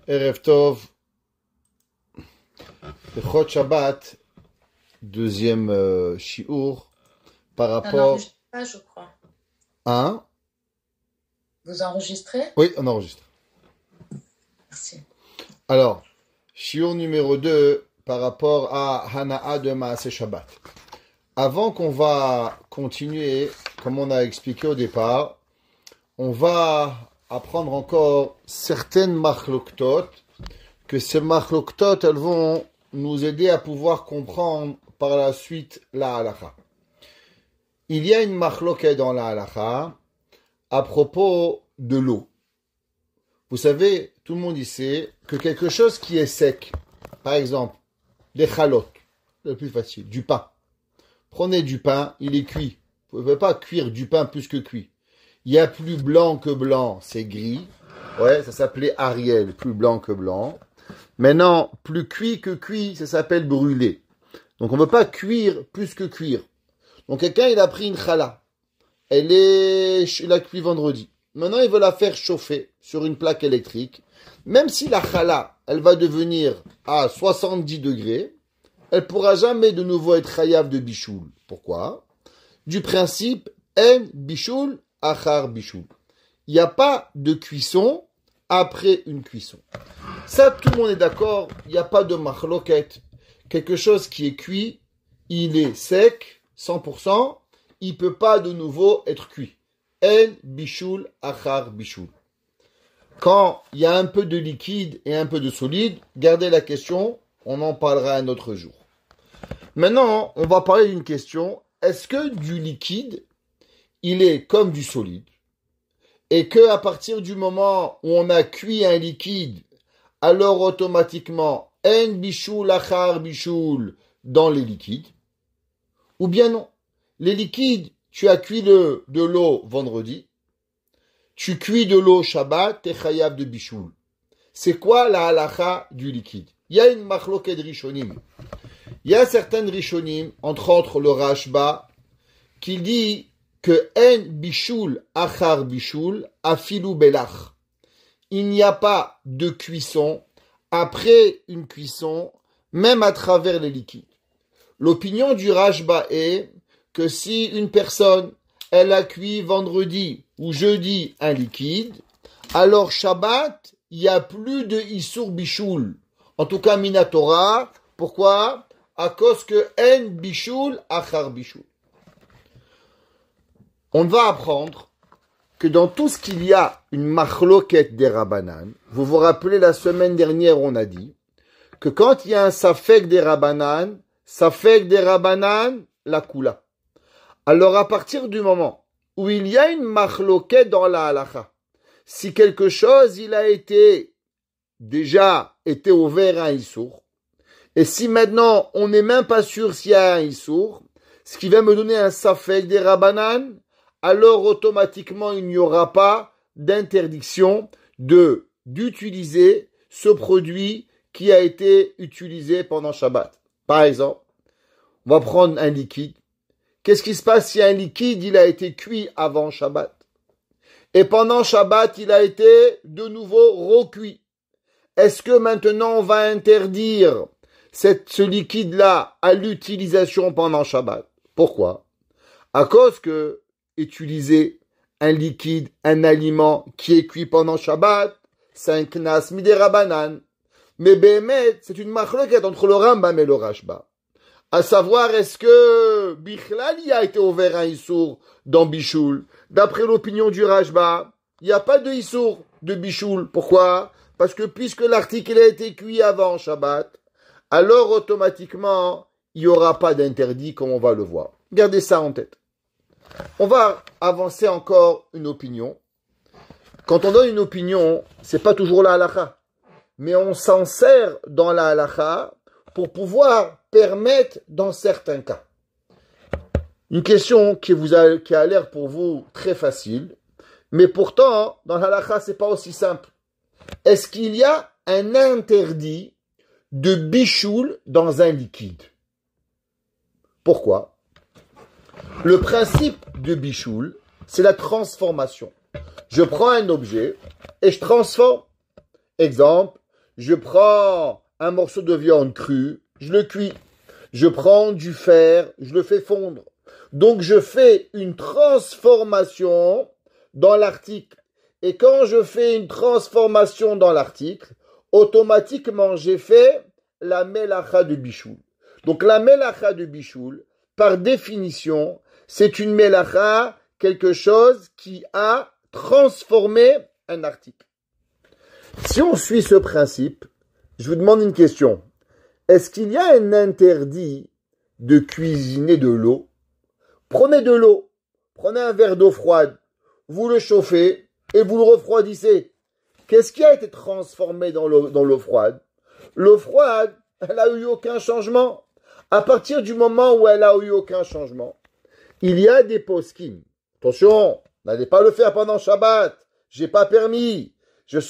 Erev Tov, Chot Shabbat, deuxième shiur, par Un rapport enregistrement, je crois. à un... Vous enregistrez? Oui, on enregistre. Merci. Alors, shiur numéro 2, par rapport à Hana'a de Maaseh Shabbat. Avant qu'on va continuer, comme on a expliqué au départ, on va apprendre encore certaines machloktot, que ces machloktot, elles vont nous aider à pouvoir comprendre par la suite la halakha. Il y a une machloket dans la halakha à propos de l'eau. Vous savez, tout le monde y sait que quelque chose qui est sec, par exemple, les chalotes, le plus facile, du pain. Prenez du pain, il est cuit. Vous ne pouvez pas cuire du pain plus que cuit. Il y a plus blanc que blanc, c'est gris. Ouais, ça s'appelait Ariel, plus blanc que blanc. Maintenant, plus cuit que cuit, ça s'appelle brûlé. Donc on ne peut pas cuire plus que cuire. Donc quelqu'un, il a pris une challah. Il a cuit vendredi. Maintenant, il veut la faire chauffer sur une plaque électrique. Même si la challah, elle va devenir à 70 degrés, elle ne pourra jamais de nouveau être chayav de bichoul. Pourquoi? Du principe, en bichoul, achar bichoul. Il n'y a pas de cuisson après une cuisson. Ça, tout le monde est d'accord, il n'y a pas de machloket. Quelque chose qui est cuit, il est sec, 100%, il ne peut pas de nouveau être cuit. En bichoul, achar bichoul. Quand il y a un peu de liquide et un peu de solide, gardez la question, on en parlera un autre jour. Maintenant, on va parler d'une question. Est-ce que du liquide, il est comme du solide? Et que à partir du moment où on a cuit un liquide, alors automatiquement, en bichoul, achar bichoul dans les liquides? Ou bien non? Les liquides, tu as cuit de l'eau vendredi, tu cuis de l'eau Shabbat, t'es chayav de bichoul. C'est quoi la halakha du liquide? Il y a une machloket rishonim. Il y a certaines rishonim, entre autres le Rashba, qui dit que en bichoul achar bichoul afilu belach. Il n'y a pas de cuisson après une cuisson, même à travers les liquides. L'opinion du Rashba est que si une personne, elle a cuit vendredi ou jeudi un liquide, alors Shabbat, il n'y a plus de Issour Bichoul. En tout cas, Minatora. Pourquoi? À cause que En Bichoul, Achar Bichoul. On va apprendre que dans tout ce qu'il y a une machloket des Rabbanan, vous vous rappelez la semaine dernière, on a dit que quand il y a un Safek des Rabbanan, la Kula. Alors à partir du moment où il y a une machloket dans la halakha, si quelque chose il a déjà été ouvert à un issour, et si maintenant on n'est même pas sûr s'il y a un issour, ce qui va me donner un safek des Rabbanan, alors automatiquement il n'y aura pas d'interdiction d'utiliser ce produit qui a été utilisé pendant Shabbat. Par exemple, on va prendre un liquide. Qu'est-ce qui se passe si un liquide, il a été cuit avant Shabbat? Et pendant Shabbat, il a été de nouveau recuit. Est-ce que maintenant on va interdire ce liquide-là à l'utilisation pendant Shabbat? Pourquoi? À cause que utiliser un liquide, un aliment qui est cuit pendant Shabbat, c'est un knas midei Rabbanan. Mais Béhémet, c'est une machloket entre le Rambam et le Rashba. À savoir, est-ce que Bichlal y a été ouvert un Issour dans Bichoul? D'après l'opinion du Rashba, il n'y a pas de Issour de Bichoul. Pourquoi? Parce que puisque l'article a été cuit avant Shabbat, alors automatiquement, il n'y aura pas d'interdit comme on va le voir. Gardez ça en tête. On va avancer encore une opinion. Quand on donne une opinion, c'est pas toujours la halakha. Mais on s'en sert dans la halakha pour pouvoir permettre dans certains cas. Une question qui a l'air pour vous très facile, mais pourtant, dans la halakha, c'est pas aussi simple. Est-ce qu'il y a un interdit de bichoul dans un liquide? Pourquoi? Le principe de bichoul, c'est la transformation. Je prends un objet et je transforme. Exemple, je prends un morceau de viande crue, je le cuis. Je prends du fer, je le fais fondre. Donc je fais une transformation dans l'article. Et quand je fais une transformation dans l'article, automatiquement j'ai fait la melacha de bichoul. Donc la melacha de bichoul, par définition, c'est une melacha, quelque chose qui a transformé un article. Si on suit ce principe, je vous demande une question. Est-ce qu'il y a un interdit de cuisiner de l'eau? Prenez de l'eau, prenez un verre d'eau froide, vous le chauffez et vous le refroidissez. Qu'est-ce qui a été transformé dans l'eau froide? L'eau froide, elle n'a eu aucun changement. À partir du moment où elle n'a eu aucun changement, il y a des poskim. Attention, n'allez pas le faire pendant Shabbat. J'ai pas permis. Je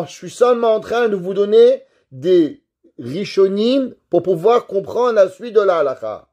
suis seulement en train de vous donner des rishonim pour pouvoir comprendre la suite de la halakha.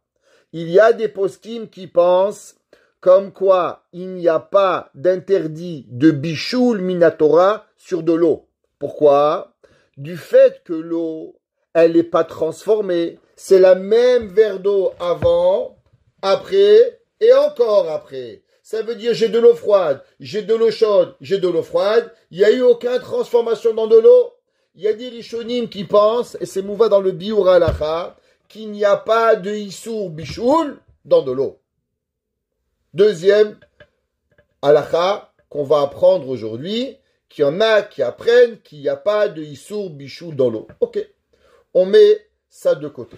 Il y a des poskim qui pensent comme quoi il n'y a pas d'interdit de bichoul minatora sur de l'eau. Pourquoi? Du fait que l'eau, elle n'est pas transformée. C'est la même verre d'eau avant, après et encore après. Ça veut dire j'ai de l'eau froide, j'ai de l'eau chaude, j'ai de l'eau froide. Il n'y a eu aucune transformation dans de l'eau. Il y a des rishonim qui pensent, et c'est mouva dans le biur halacha, qu'il n'y a pas de issour bichoul dans de l'eau. Deuxième halacha qu'on va apprendre aujourd'hui, qu'il y en a qui apprennent qu'il n'y a pas de issour bichoul dans l'eau. Ok, on met ça de côté.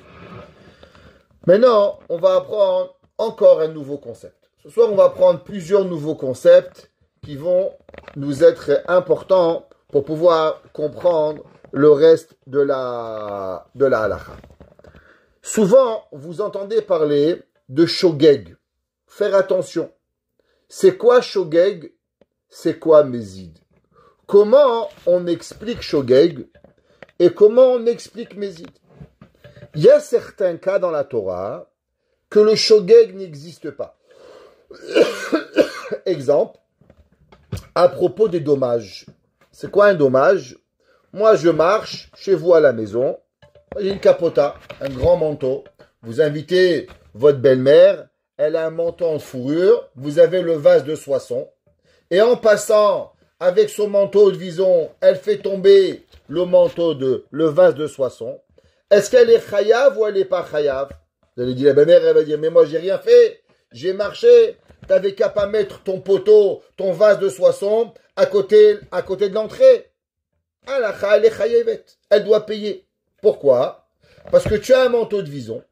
Maintenant, on va apprendre encore un nouveau concept. Ce soir, on va prendre plusieurs nouveaux concepts qui vont nous être importants pour pouvoir comprendre le reste de la halakha. Souvent, vous entendez parler de shogeg. Faire attention. C'est quoi shogeg? C'est quoi mézid? Comment on explique shogeg et comment on explique mézid? Il y a certains cas dans la Torah que le shogeg n'existe pas. Exemple, à propos des dommages. C'est quoi un dommage? Moi, je marche chez vous à la maison. J'ai une capota, un grand manteau. Vous invitez votre belle-mère. Elle a un manteau en fourrure. Vous avez le vase de Soissons. Et en passant avec son manteau de vison, elle fait tomber le vase de Soissons. Est-ce qu'elle est chayav ou elle n'est pas chayav? Vous allez dire, la belle-mère, elle va dire, mais moi, j'ai rien fait. J'ai marché. T'avais qu'à pas mettre ton poteau, ton vase de Soissons à côté de l'entrée. Elle est chayavet. Elle doit payer. Pourquoi? Parce que tu as un manteau de vison.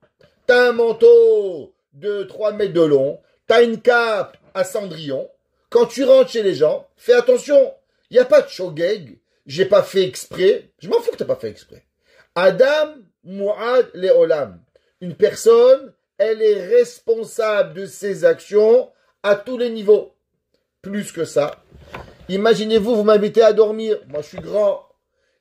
Tu as un manteau de 3 mètres de long. Tu as une cape à cendrillon. Quand tu rentres chez les gens, fais attention. Il n'y a pas de shogeg. J'ai pas fait exprès. Je m'en fous que tu n'as pas fait exprès. Adam Mu'ad Le'olam. Une personne, elle est responsable de ses actions à tous les niveaux. Plus que ça. Imaginez-vous, vous m'invitez à dormir. Moi, je suis grand.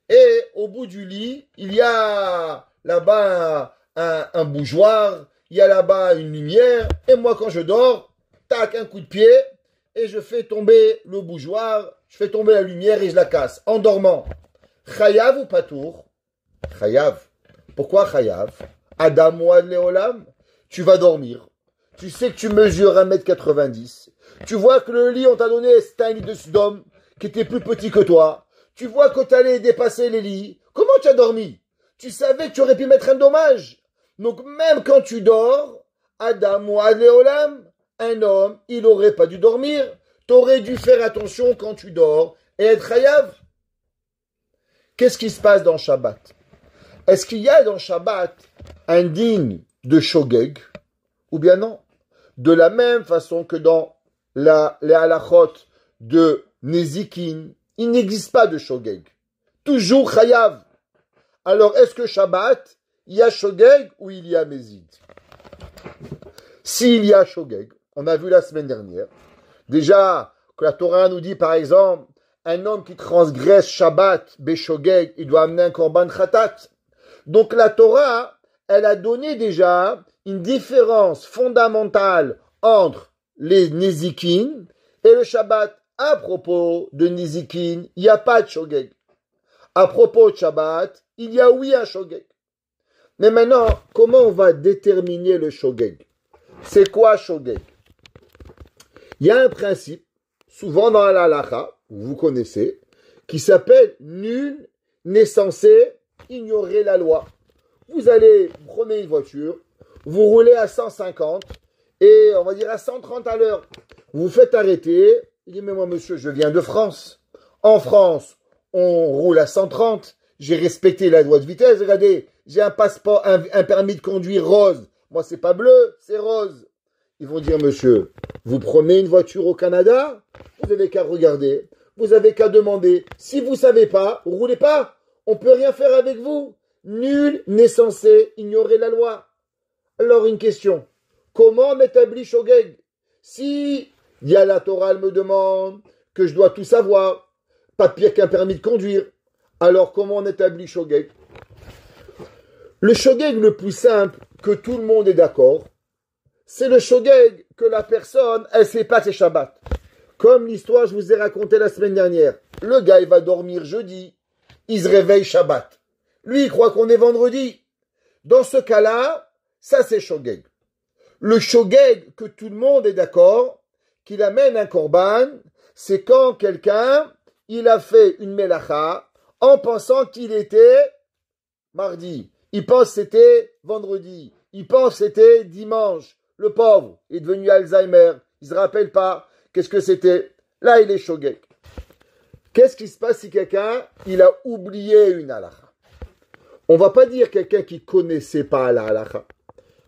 Et au bout du lit, il y a là-bas un bougeoir. Il y a là-bas une lumière. Et moi, quand je dors, tac, un coup de pied. Et je fais tomber le bougeoir. Je fais tomber la lumière et je la casse. En dormant. Chayav ou patour? Chayav. Pourquoi chayav? Adam Wad Leolam. Tu vas dormir. Tu sais que tu mesures 1m90. Tu vois que le lit, on t'a donné, c'était un lit de Sodome qui était plus petit que toi. Tu vois que tu allais dépasser les lits. Comment tu as dormi? Tu savais que tu aurais pu mettre un dommage. Donc même quand tu dors, Adam ou Adléolam, un homme, il n'aurait pas dû dormir. Tu aurais dû faire attention quand tu dors et être chayav. Qu'est-ce qui se passe dans Shabbat? Est-ce qu'il y a dans Shabbat un digne de shogeg? Ou bien non? De la même façon que dans les halachot de Nezikin, il n'existe pas de shogeg. Toujours chayav. Alors, est-ce que Shabbat, il y a shogeg ou il y a mezid? S'il y a shogeg, on a vu la semaine dernière, déjà, que la Torah nous dit, par exemple, un homme qui transgresse Shabbat, beshogeg, il doit amener un korban khatat. Donc, la Torah, elle a donné déjà une différence fondamentale entre les Nezikin et le Shabbat. À propos de Nezikin, il n'y a pas de shogeg. À propos de Shabbat, il y a oui un shogeg. Mais maintenant, comment on va déterminer le shogeg? C'est quoi shogeg? Il y a un principe, souvent dans la halakha, vous connaissez, qui s'appelle nul n'est censé ignorer la loi. Vous allez, vous prenez une voiture, vous roulez à 150 et on va dire à 130 à l'heure. Vous vous faites arrêter. Il dit, mais moi monsieur, je viens de France. En France, on roule à 130. J'ai respecté la loi de vitesse. Regardez, j'ai un passeport, un permis de conduire rose. Moi, c'est pas bleu, c'est rose. Ils vont dire, monsieur, vous prenez une voiture au Canada, vous n'avez qu'à regarder, vous avez qu'à demander. Si vous ne savez pas, roulez pas. On ne peut rien faire avec vous. Nul n'est censé ignorer la loi. Alors, une question. Comment on établit shogeg? Si il y a la Torah, elle me demande que je dois tout savoir, pas pire qu'un permis de conduire, alors comment on établit shogeg? Le shogeg le plus simple, que tout le monde est d'accord, c'est le shogeg que la personne, elle ne sait pas que c'est Shabbat. Comme l'histoire que je vous ai racontée la semaine dernière. Le gars, il va dormir jeudi, il se réveille Shabbat. Lui, il croit qu'on est vendredi. Dans ce cas-là, ça c'est shogeg. Le shogeg que tout le monde est d'accord, qu'il amène un korban, c'est quand quelqu'un, il a fait une melacha en pensant qu'il était mardi. Il pense que c'était vendredi. Il pense que c'était dimanche. Le pauvre est devenu Alzheimer. Il ne se rappelle pas. Qu'est-ce que c'était? Là, il est shogeg. Qu'est-ce qui se passe si quelqu'un, il a oublié une halakha? On ne va pas dire quelqu'un qui ne connaissait pas la halakha.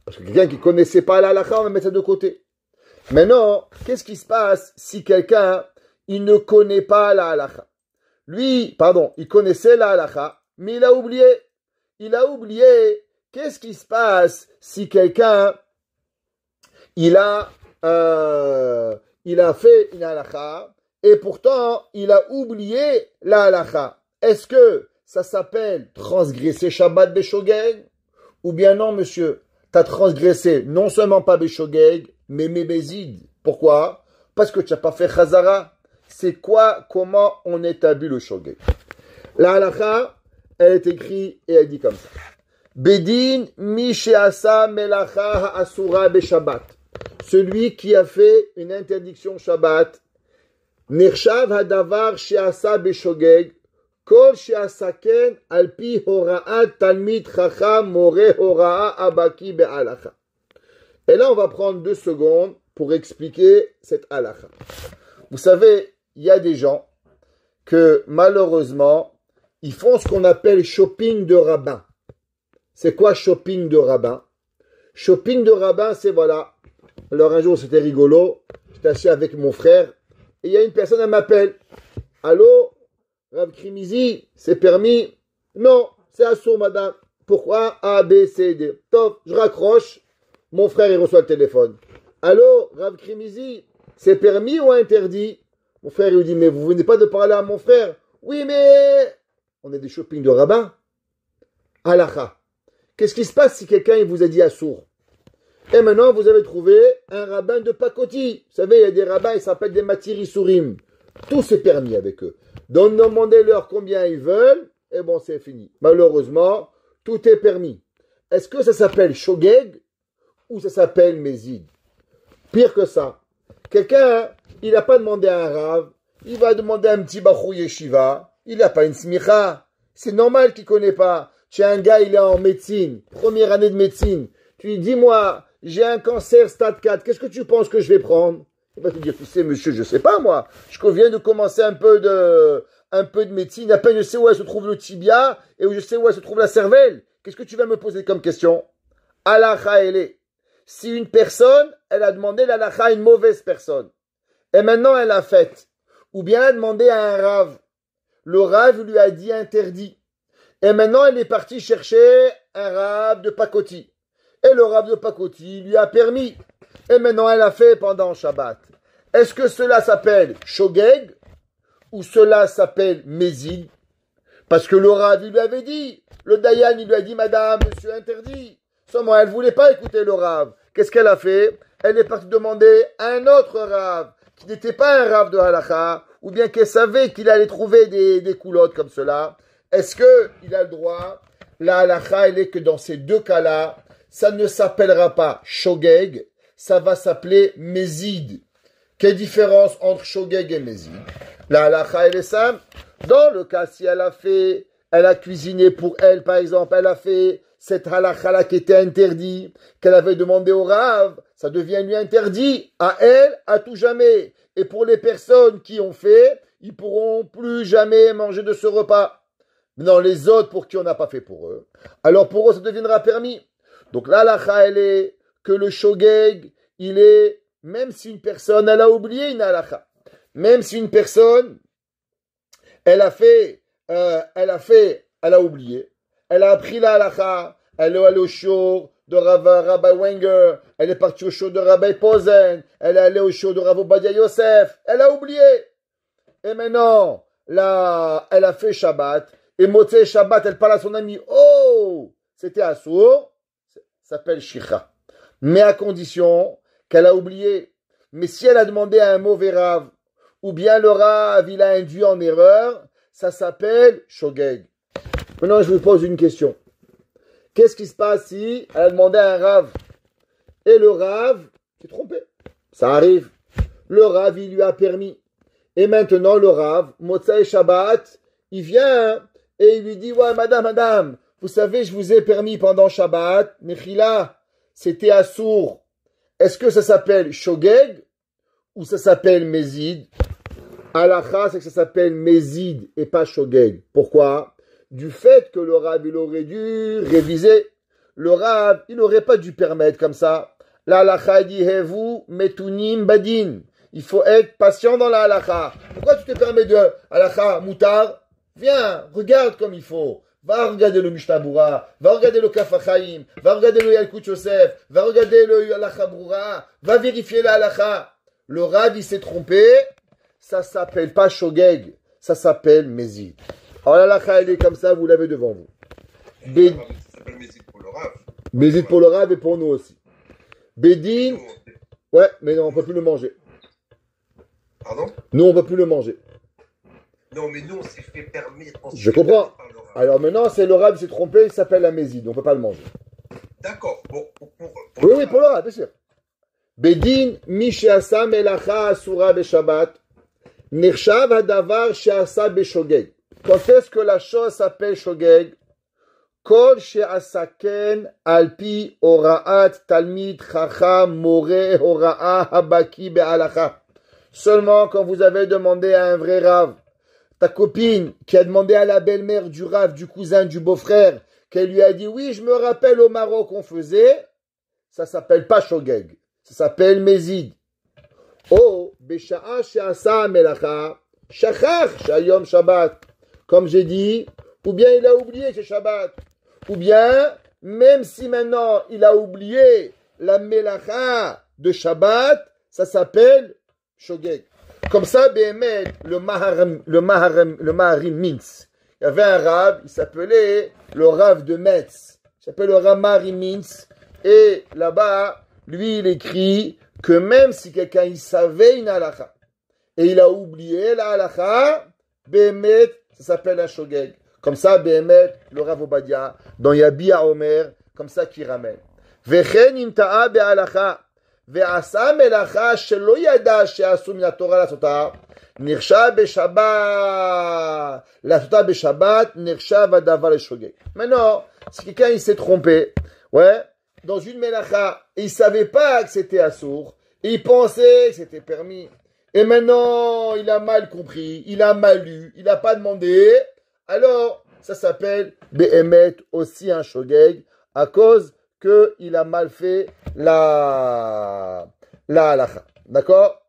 Parce que quelqu'un qui ne connaissait pas la halakha, on va mettre ça de côté. Maintenant, qu'est-ce qui se passe si quelqu'un, il ne connaît pas la halakha? Lui, il connaissait la halakha, mais il a oublié. Il a oublié. Qu'est-ce qui se passe si quelqu'un, il a fait une halakha et pourtant il a oublié la halakha? Est-ce que ça s'appelle transgresser Shabbat Beshogeg? Ou bien non, monsieur, tu as transgressé non seulement pas Beshogeg, mais Mebezid. Pourquoi? Parce que tu n'as pas fait Chazara. C'est quoi, comment on établit le shogeg? La halakha, elle est écrite et elle dit comme ça. Bedin mi she'asa melacha ha'asura beShabbat. Celui qui a fait une interdiction Shabbat. Nirshav hadavar she'asa beshogeg. Kol she'asaken alpi hora'at talmid chacham more hora'a abaki be'alacha. Et là, on va prendre 2 secondes pour expliquer cette halakha. Vous savez, il y a des gens que malheureusement, ils font ce qu'on appelle shopping de rabbin. C'est quoi shopping de rabbin? Shopping de rabbin, c'est voilà. Alors un jour, c'était rigolo. J'étais assis avec mon frère et il y a une personne, elle m'appelle. Allô, Rav Krimizi, c'est permis? Non, c'est assourd, madame. Pourquoi? A, B, C, D. Top, je raccroche. Mon frère, il reçoit le téléphone. Allô, Rav Krimizi, c'est permis ou interdit? Mon frère, il lui dit, mais vous venez pas de parler à mon frère? Oui, mais on est des shopping de rabbin. Halakha. Qu'est-ce qui se passe si quelqu'un il vous a dit assourd? Et maintenant, vous avez trouvé un rabbin de pacotille. Vous savez, il y a des rabbins, ils s'appellent des matirisurim. Tout c'est permis avec eux. Donc, demandez-leur combien ils veulent, et bon, c'est fini. Malheureusement, tout est permis. Est-ce que ça s'appelle shogeg ou ça s'appelle mezid? Pire que ça. Quelqu'un, il n'a pas demandé à un rave, il va demander à un petit bachou yeshiva, il n'a pas une smicha. C'est normal qu'il ne connaît pas. Tu as un gars, il est en médecine, première année de médecine. Tu lui dis, dis-moi, j'ai un cancer stade 4, qu'est-ce que tu penses que je vais prendre? Il va te dire, tu sais, monsieur, je ne sais pas, moi. Je viens de commencer un peu de médecine, à peine je sais où elle se trouve le tibia et où je sais où elle se trouve la cervelle. Qu'est-ce que tu vas me poser comme question? Halakha elle. Si une personne, elle a demandé l'halakha à une mauvaise personne, et maintenant elle a fait, ou bien elle a demandé à un rave, le rave lui a dit interdit, et maintenant elle est partie chercher un rave de pacotille, et le rave de pacotille lui a permis, et maintenant elle a fait pendant Shabbat. Est-ce que cela s'appelle shogeg, ou cela s'appelle mezid? Parce que le rave il lui avait dit, le dayan il lui a dit, madame, monsieur interdit. Seulement elle ne voulait pas écouter le rave. Qu'est-ce qu'elle a fait? Elle est partie demander à un autre rave, qui n'était pas un rave de halakha, ou bien qu'elle savait qu'il allait trouver des coulottes comme cela. est-ce qu'il a le droit? La halakha, elle est que dans ces deux cas-là, ça ne s'appellera pas shogeg, ça va s'appeler mezid. Quelle différence entre shogeg et mezid? La halakha, elle est simple. Dans le cas, si elle a cuisiné pour elle, par exemple, elle a fait cette halakha-là qui était interdit, qu'elle avait demandé au Rav, ça devient lui interdit, à elle, à tout jamais. Et pour les personnes qui ont fait, ils pourront plus jamais manger de ce repas. Non, les autres, pour qui on n'a pas fait pour eux, alors pour eux, ça deviendra permis. Donc la halakha, elle est que le shogeg, il est, même si une personne, elle a oublié une halakha, même si une personne, elle a oublié, elle a appris la halakha, elle est allée au show de Rabbi Wenger, elle est partie au show de Rabbi Posen, elle est allée au show de Rav Obadia Yosef, elle a oublié. Et maintenant, là, elle a fait Shabbat, et Motzei Shabbat, elle parle à son ami, oh, c'était Assour, ça s'appelle Shicha. Mais à condition qu'elle a oublié. Mais si elle a demandé à un mauvais Rav, ou bien le Rav, il a induit en erreur, ça s'appelle Shogeg. Maintenant, je vous pose une question. Qu'est-ce qui se passe si elle a demandé à un Rav, et le Rav s'est trompé? Ça arrive. Le Rav, il lui a permis. Et maintenant, le Rav, Motzei Shabbat, il vient et il lui dit, ouais, madame, vous savez, je vous ai permis pendant Shabbat, Mechila, c'était assour. Est-ce que ça s'appelle Shogeg ou ça s'appelle Mezid? Halakha, c'est que ça s'appelle Mezid et pas Shogeg. Pourquoi? Du fait que le Rav, il aurait dû réviser. Le Rav, il n'aurait pas dû permettre comme ça. La halakha dit, vous, metunim badin. Il faut être patient dans la halakha. Pourquoi tu te permets de halakha moutar? Viens, regarde comme il faut. Va regarder le Mishnah Bura, va regarder le Kaf HaChaim, va regarder le Yalkut Yosef, va regarder le Halakha Brura, va vérifier la halakha. Le Rav, il s'est trompé. Ça s'appelle pas Shogeg, ça s'appelle Mezid. Alors la halakha, elle est comme ça, vous l'avez devant vous. Ça s'appelle Mezid pour le Rav. Mezid pour le Rav et pour nous aussi. Bedin, ouais, mais non, on peut plus le manger. Pardon? Nous, on peut plus le manger. Non, mais nous, on s'est fait permettre. Je comprends. Alors maintenant, c'est le Rav qui s'est trompé, il s'appelle la Mezid, on ne peut pas le manger. D'accord. Bon, oui, pour le Rav, bien sûr. Bedin, mi she'asa melacha asura beShabbat, nirshav hadavar she'asa beshogeg. Quand est-ce que la chose s'appelle shogeg? Kol she'asaken alpi oraat talmid chacham more horaa habaki be'alacha. Seulement quand vous avez demandé à un vrai Rav, ta copine qui a demandé à la belle-mère du Rav, du cousin, du beau-frère, qu'elle lui a dit, oui, je me rappelle au Maroc on faisait, ça s'appelle pas shogeg, ça s'appelle mezid. Oh, besha'a she'asa melacha, shachach shayom Shabbat. Comme j'ai dit, ou bien il a oublié que c'est Shabbat, ou bien, même si maintenant il a oublié la melacha de Shabbat, ça s'appelle shogeg. Comme ça, Béhémet, le Maharim Mintz. Il y avait un Rav, il s'appelait le Rav de Metz. Il s'appelle le Rav Maharim Mintz. Et là-bas, lui, il écrit que même si quelqu'un, il savait une halakha, et il a oublié la halakha, Béhémet, ça s'appelle un shogeg. Comme ça, Béhémet, le Rav Obadia, dans Yabia Omer, comme ça qu'il ramène. Vechen imta'a be'halakha. ועשה מלאכה שלא ידע שעשו מן התורה לעשותה, נחשב בשבת, לעשותה בשבת, נחשב הדבר לשוגג. Maintenant, si quelqu'un il s'est trompé, ouais, dans une melacha, et il savait pas que c'était assour, et il pensait que c'était permis, et maintenant il a mal compris, il a mal lu, il n'a pas demandé, alors ça s'appelle Béhémet aussi un shogeg, à cause qu'il a mal fait la halakha. D'accord?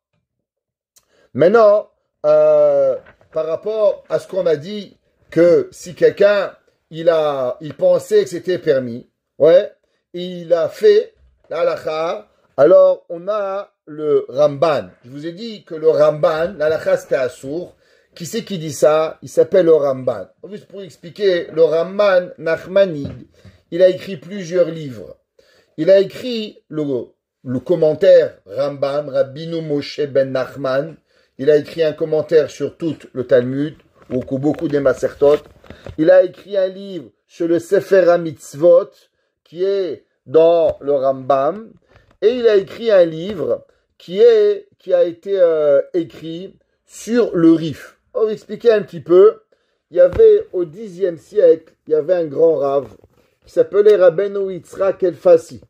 Maintenant, par rapport à ce qu'on a dit, que si quelqu'un, il pensait que c'était permis, ouais, il a fait la halakha, alors on a le Ramban. Je vous ai dit que le Ramban, la halakha c'était assour. Qui c'est qui dit ça? Il s'appelle le Ramban. Juste pour expliquer, le Ramban Nachmanide, il a écrit plusieurs livres. Il a écrit le commentaire Rambam, Rabbinu Moshe ben Nachman. Il a écrit un commentaire sur tout le Talmud, beaucoup des Masertot. il a écrit un livre sur le Sefer HaMitzvot, qui est dans le Rambam, et il a écrit un livre qui a été écrit sur le Rif. On va expliquer un petit peu. Il y avait au Xe siècle, il y avait un grand rave qui s'appelait Rabbeinu Yitzhak Elfassi.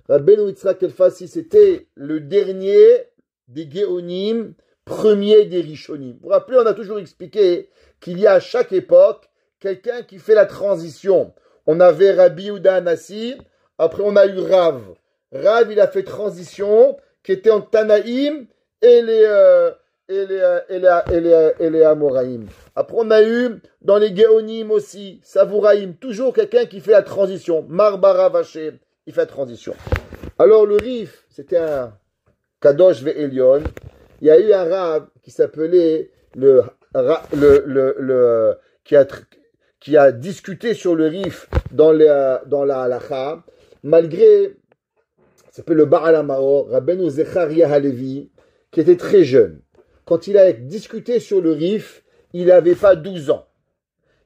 Rabbeinu Yitzhak Elfassi, c'était le dernier des Géonim, premier des Rishonim. Vous vous rappelez, on a toujours expliqué qu'il y a à chaque époque quelqu'un qui fait la transition. On avait Rabbi Yehuda Anassi, après on a eu Rav. Rav, il a fait transition, qui était en Tanaïm et les Amoraïm. Après on a eu dans les Géonim aussi, Savouraïm, toujours quelqu'un qui fait la transition. Marbara Vaché, il fait la transition. Alors le Rif, c'était un Kadosh Ve'elion. Il y a eu un Rav qui s'appelait qui a discuté sur le Rif dans la Halacha, malgré, ça s'appelle le Baal HaMaor, Rabbeinu Zecharia Halevi, qui était très jeune. Quand il a discuté sur le Rif, il n'avait pas 12 ans.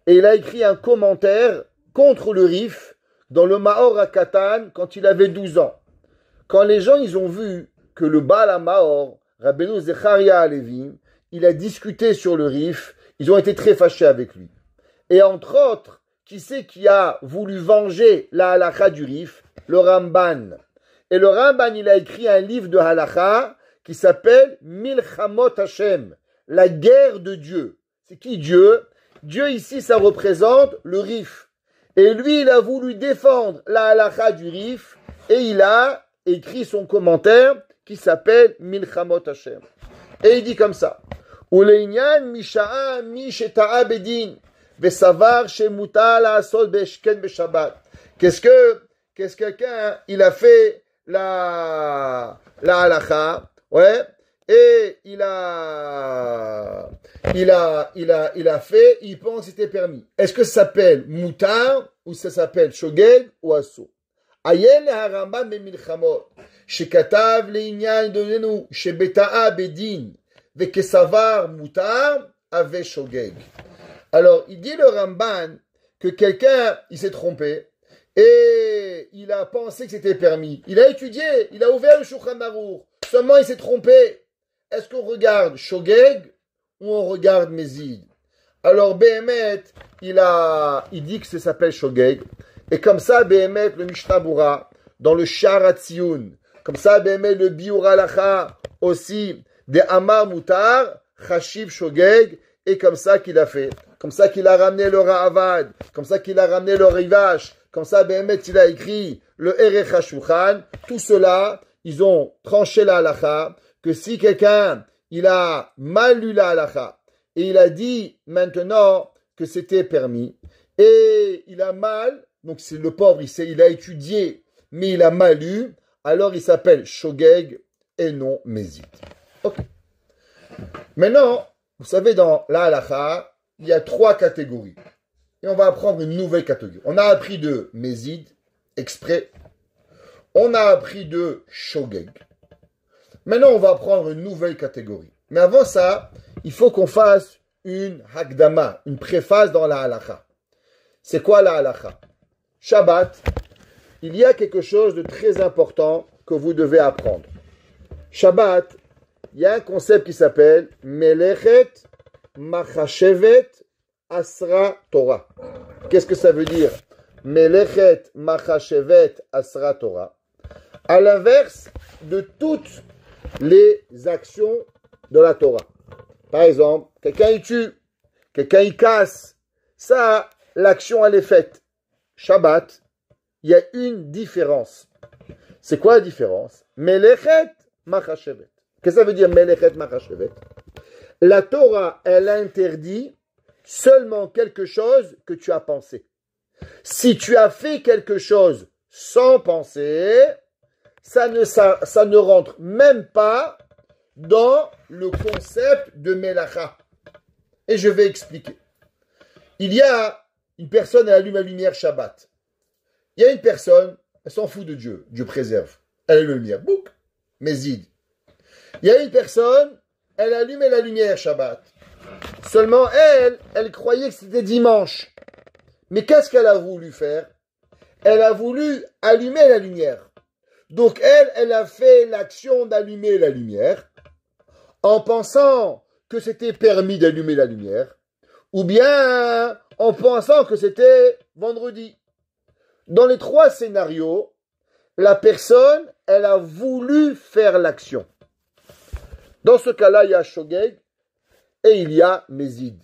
Et il a écrit un commentaire contre le Rif dans le Maor HaKatan quand il avait 12 ans. Quand les gens ils ont vu que le Baal HaMaor, Rabbeinu Zecharia Halevi, il a discuté sur le Rif, ils ont été très fâchés avec lui. Et entre autres, qui c'est qui a voulu venger la halakha du Rif? Le Ramban. Et le Ramban, il a écrit un livre de halakha qui s'appelle Milchamot Hashem, la guerre de Dieu. C'est qui Dieu? Dieu ici, ça représente le Rif. Et lui, il a voulu défendre la halakha du Rif et il a écrit son commentaire qui s'appelle Milchamot Hashem. Et il dit comme ça. Uleïnyan misha'a misheta'a bedin. Vesavar shemuta la'asot beshken beshabbat. Qu'est-ce que quelqu'un, il a fait la halakha, ouais, et il a fait, il pense que c'était permis. Est-ce que ça s'appelle mutar ou ça s'appelle shogeg ou asso? Ayel harambam bemilchamot shekatav le'inyan donenu shebeta'a bedin vekesavar mutar ave shogeg. Alors, il dit le Ramban que quelqu'un, il s'est trompé et il a pensé que c'était permis. Il a étudié, il a ouvert le Shulchan Arour. Seulement, il s'est trompé. Est-ce qu'on regarde Shogeg ou on regarde Mézid? Alors, Behemet, il dit que ça s'appelle Shogeg. Et comme ça, Behemet, le Mishnah Bura, dans le Sharatziun, comme ça, Behemet, le Biura Lacha, aussi, des Amar Mutar, Chashiv Shogeg, et comme ça qu'il a fait. Comme ça qu'il a ramené le Ra'avad, comme ça qu'il a ramené le Rivash, comme ça, Behemet, il a écrit le Erech HaShulchan. Tout cela, ils ont tranché la halakha, que si quelqu'un, il a mal lu la halakha, et il a dit maintenant que c'était permis, et il a mal, donc c'est le pauvre, il a étudié, mais il a mal lu, alors il s'appelle Shogeg et non Mézid. Ok. Maintenant, vous savez, dans la halakha, il y a 3 catégories. Et on va apprendre une nouvelle catégorie. On a appris de Mézid, exprès. On a appris de Shogeg. Maintenant, on va apprendre une nouvelle catégorie. Mais avant ça, il faut qu'on fasse une Hakdama, une préface dans la halakha. C'est quoi la halakha? Shabbat, il y a quelque chose de très important que vous devez apprendre. Shabbat, il y a un concept qui s'appelle Melechet Machashevet Asra Torah. Qu'est-ce que ça veut dire? Melechet Machashevet Asra Torah. À l'inverse de toutes les actions de la Torah. Par exemple, quelqu'un il tue, quelqu'un il casse. Ça, l'action elle est faite. Shabbat, il y a une différence. C'est quoi la différence? Melechet Machashevet. Qu'est-ce que ça veut dire Melechet Machashevet? La Torah, elle interdit seulement quelque chose que tu as pensé. Si tu as fait quelque chose sans penser, ça ne rentre même pas dans le concept de Melacha. Et je vais expliquer. Il y a une personne, elle allume la lumière Shabbat. Il y a une personne, elle s'en fout de Dieu. Dieu préserve. Elle allume la lumière. Bouk, Mézid. Il y a une personne, elle allumait la lumière Shabbat. Seulement elle croyait que c'était dimanche. Mais qu'est-ce qu'elle a voulu faire? Elle a voulu allumer la lumière. Donc elle a fait l'action d'allumer la lumière en pensant que c'était permis d'allumer la lumière, ou bien en pensant que c'était vendredi. Dans les trois scénarios, la personne, elle a voulu faire l'action. Dans ce cas-là, il y a Shogeg et il y a Mézid.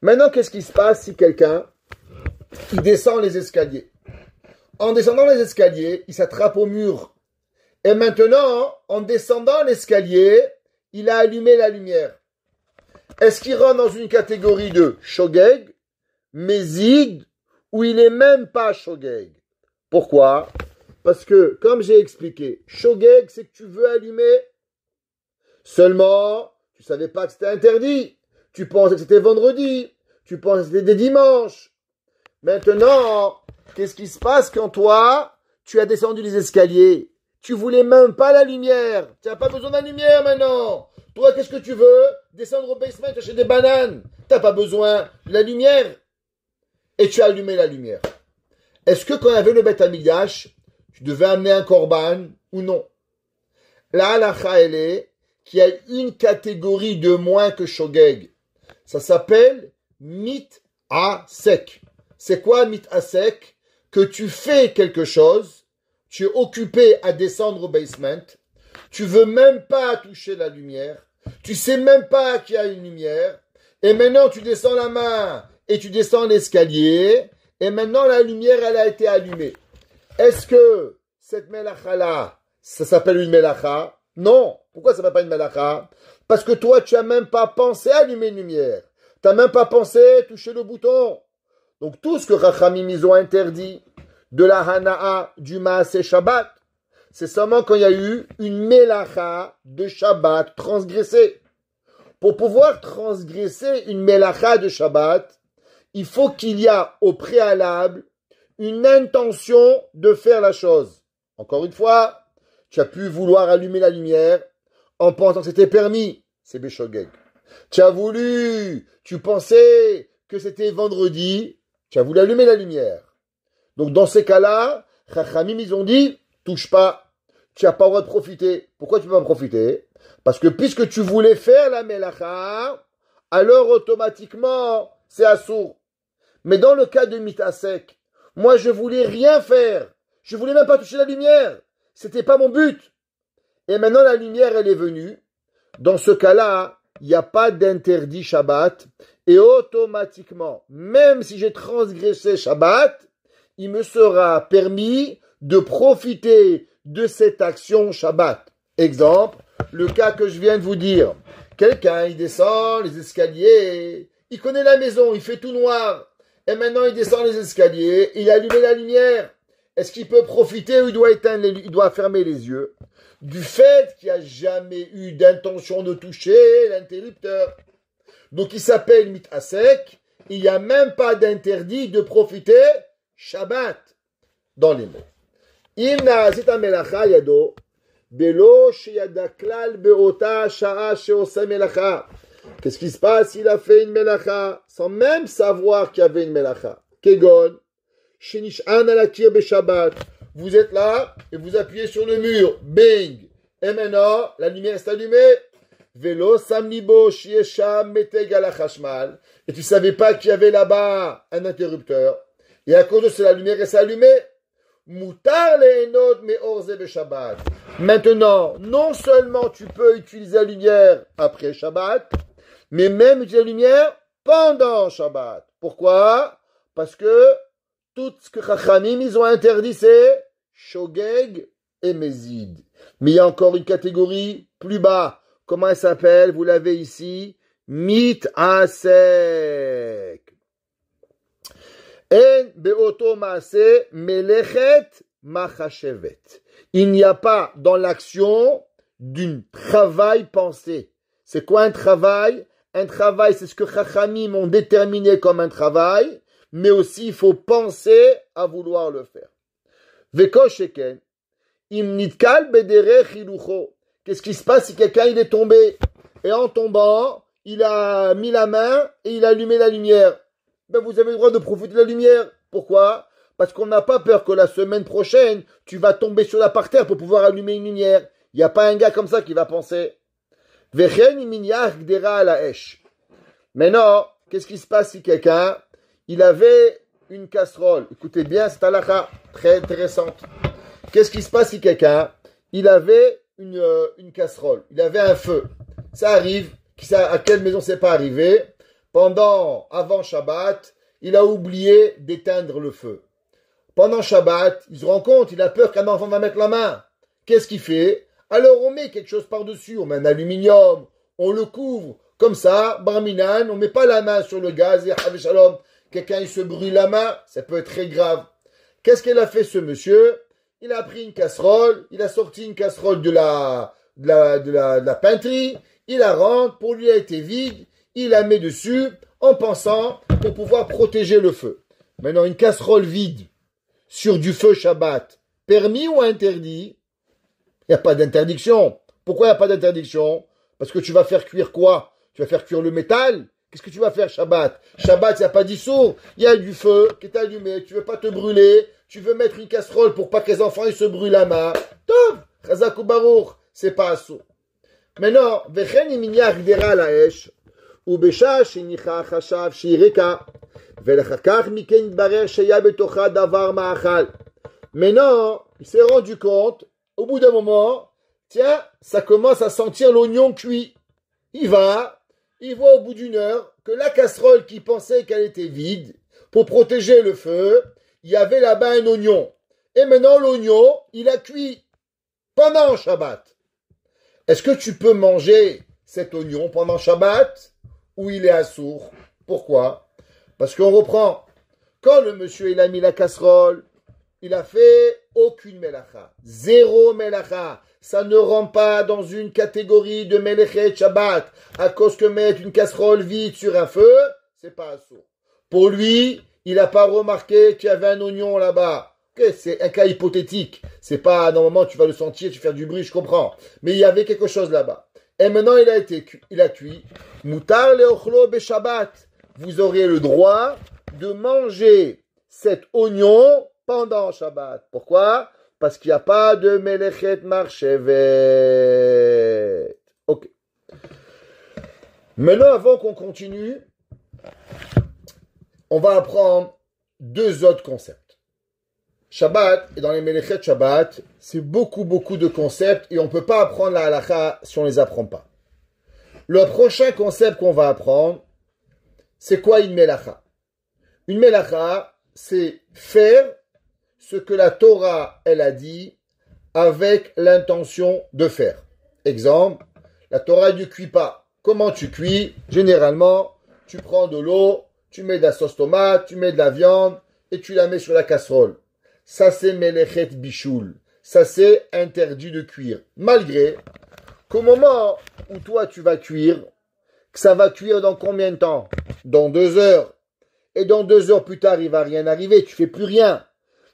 Maintenant, qu'est-ce qui se passe si quelqu'un, il descend les escaliers? En descendant les escaliers, il s'attrape au mur. Et maintenant, en descendant l'escalier, il a allumé la lumière. Est-ce qu'il rentre dans une catégorie de Shogeg, Mézid, ou il n'est même pas Shogeg? Pourquoi? Parce que, comme j'ai expliqué, Shogeg, c'est que tu veux allumer. Seulement, tu savais pas que c'était interdit. Tu pensais que c'était vendredi. Tu pensais que c'était des dimanches. Maintenant, qu'est-ce qui se passe quand toi, tu as descendu les escaliers? Tu voulais même pas la lumière. Tu n'as pas besoin de la lumière maintenant. Toi, qu'est-ce que tu veux? Descendre au basement, acheter des bananes. Tu n'as pas besoin de la lumière. Et tu as allumé la lumière. Est-ce que quand il y avait le Beth Amikdash, tu devais amener un korban ou non? La halakha, elle est qu'il y a une catégorie de moins que Shogeg. Ça s'appelle mit à sec. C'est quoi mit à sec? Que tu fais quelque chose, tu es occupé à descendre au basement, tu veux même pas toucher la lumière, tu sais même pas qu'il y a une lumière, et maintenant tu descends la main et tu descends l'escalier, et maintenant la lumière elle a été allumée. Est-ce que cette melacha-là, ça s'appelle une melacha? Non. Pourquoi ça ne s'appelle pas une melacha? Parce que toi, tu n'as même pas pensé à allumer une lumière. Tu n'as même pas pensé à toucher le bouton. Donc tout ce que Chachamim ils ont interdit de la hana'a, du maaseh Shabbat, c'est seulement quand il y a eu une melacha de Shabbat transgressée. Pour pouvoir transgresser une melacha de Shabbat, il faut qu'il y a au préalable une intention de faire la chose. Encore une fois, tu as pu vouloir allumer la lumière en pensant que c'était permis. C'est Béchogeg. Tu pensais que c'était vendredi, tu as voulu allumer la lumière. Donc dans ces cas-là, Chachamim, ils ont dit, touche pas, tu n'as pas le droit de profiter. Pourquoi tu ne peux pas profiter? Parce que puisque tu voulais faire la melacha, alors automatiquement, c'est assourd. Mais dans le cas de mitasek, moi je voulais rien faire. Je voulais même pas toucher la lumière. C'était pas mon but. Et maintenant la lumière elle est venue. Dans ce cas-là, il n'y a pas d'interdit Shabbat. Et automatiquement, même si j'ai transgressé Shabbat, il me sera permis de profiter de cette action Shabbat. Exemple, le cas que je viens de vous dire. Quelqu'un, il descend les escaliers, il connaît la maison, il fait tout noir. Et maintenant, il descend les escaliers, il a allumé la lumière. Est-ce qu'il peut profiter ou il doit fermer les yeux du fait qu'il n'y a jamais eu d'intention de toucher l'interrupteur? Donc, il s'appelle mitasek. Il n'y a même pas d'interdit de profiter Shabbat dans les mots. Imna zita melacha yado belo sheyada klal beota sha'a sheosa melacha. Qu'est-ce qui se passe? Il a fait une melacha sans même savoir qu'il y avait une melacha. Kegon shenish'an alakir beshabbat. Vous êtes là et vous appuyez sur le mur. Bing. Et maintenant, la lumière est allumée. Velo samlibo shiesham meteg ala chashmal. Et tu savais pas qu'il y avait là-bas un interrupteur. Et à cause de ça, la lumière s'est allumée. Mutar lehenot meorze beshabbat. Maintenant, non seulement tu peux utiliser la lumière après Shabbat, mais même utiliser la lumière pendant Shabbat. Pourquoi? Parce que tout ce que Chachamim ils ont interdit, c'est Shogeg et Mézid. Mais il y a encore une catégorie plus bas. Comment elle s'appelle? Vous l'avez ici. Mit asek. En beoto maase melechet machashevet. Il n'y a pas dans l'action d'un travail pensé. C'est quoi un travail? Un travail, c'est ce que Chachamim ont déterminé comme un travail, mais aussi il faut penser à vouloir le faire. Veko sheken, im nitkal bederech hilucho. Qu'est-ce qui se passe si quelqu'un il est tombé? Et en tombant, il a mis la main et il a allumé la lumière. ben vous avez le droit de profiter de la lumière. Pourquoi? Parce qu'on n'a pas peur que la semaine prochaine, tu vas tomber sur la parterre pour pouvoir allumer une lumière. Il n'y a pas un gars comme ça qui va penser. Maintenant, qu'est-ce qui se passe si quelqu'un, il avait une casserole? Écoutez bien, c'est halakha, très intéressante. Qu'est-ce qui se passe si quelqu'un, il avait une casserole, il avait un feu? Ça arrive, à quelle maison c'est pas arrivé? Avant Shabbat, il a oublié d'éteindre le feu. Pendant Shabbat, il se rend compte, il a peur qu'un enfant va mettre la main. Qu'est-ce qu'il fait? Alors on met quelque chose par-dessus, on met un aluminium, on le couvre. Comme ça, barminan, on met pas la main sur le gaz, et shalom, quelqu'un il se brûle la main, ça peut être très grave. Qu'est-ce qu'il a fait ce monsieur? Il a pris une casserole, il a sorti une casserole de la peinterie, il la rentre, pour lui elle a été vide, il la met dessus en pensant pour pouvoir protéger le feu. Maintenant, une casserole vide sur du feu Shabbat, permis ou interdit? Il n'y a pas d'interdiction. Pourquoi il n'y a pas d'interdiction? Parce que tu vas faire cuire quoi? Tu vas faire cuire le métal? Qu'est-ce que tu vas faire Shabbat? Shabbat, il n'y a pas d'issour. Il y a du feu qui est allumé. Tu veux pas te brûler. Tu veux mettre une casserole pour pas que les enfants ils se brûlent la main. Tov, Chazak ou Baruch, c'est pas assour. Maintenant, Vechen iminyach dera laesh, ou besha shenicha chashav shireka, velachakach miken barer sheya betocha davar ma'achal. Maintenant, il s'est rendu compte, au bout d'un moment, tiens, ça commence à sentir l'oignon cuit. Il voit au bout d'une heure que la casserole qui pensait qu'elle était vide, pour protéger le feu, il y avait là-bas un oignon. Et maintenant, l'oignon, il a cuit pendant Shabbat. Est-ce que tu peux manger cet oignon pendant Shabbat ou il est assour? Pourquoi? Parce qu'on reprend. Quand le monsieur il a mis la casserole, il a fait aucune melacha. Zéro melacha. Ça ne rentre pas dans une catégorie de melechet Shabbat. À cause que mettre une casserole vide sur un feu, c'est pas assour. Pour lui, il n'a pas remarqué qu'il y avait un oignon là-bas. Okay, c'est un cas hypothétique. C'est pas, normalement, tu vas le sentir, tu fais du bruit, je comprends. Mais il y avait quelque chose là-bas. Et maintenant, il a cuit. Mutar leochlo be Shabbat. Vous aurez le droit de manger cet oignon pendant Shabbat. Pourquoi? Parce qu'il n'y a pas de melechet marchevet. Ok. Maintenant, avant qu'on continue, on va apprendre deux autres concepts. Shabbat, et dans les Melechet Shabbat, c'est beaucoup de concepts et on ne peut pas apprendre la halakha si on ne les apprend pas. Le prochain concept qu'on va apprendre, c'est quoi une melacha? Une melacha, c'est faire ce que la Torah, elle a dit, avec l'intention de faire. Exemple, la Torah ne cuit pas. Comment tu cuis? Généralement, tu prends de l'eau, tu mets de la sauce tomate, tu mets de la viande et tu la mets sur la casserole. Ça, c'est melechet bichoul. Ça, c'est interdit de cuire. Malgré qu'au moment où toi, tu vas cuire, que ça va cuire dans combien de temps? Dans 2 heures. Et dans 2 heures plus tard, il va rien arriver. Tu fais plus rien.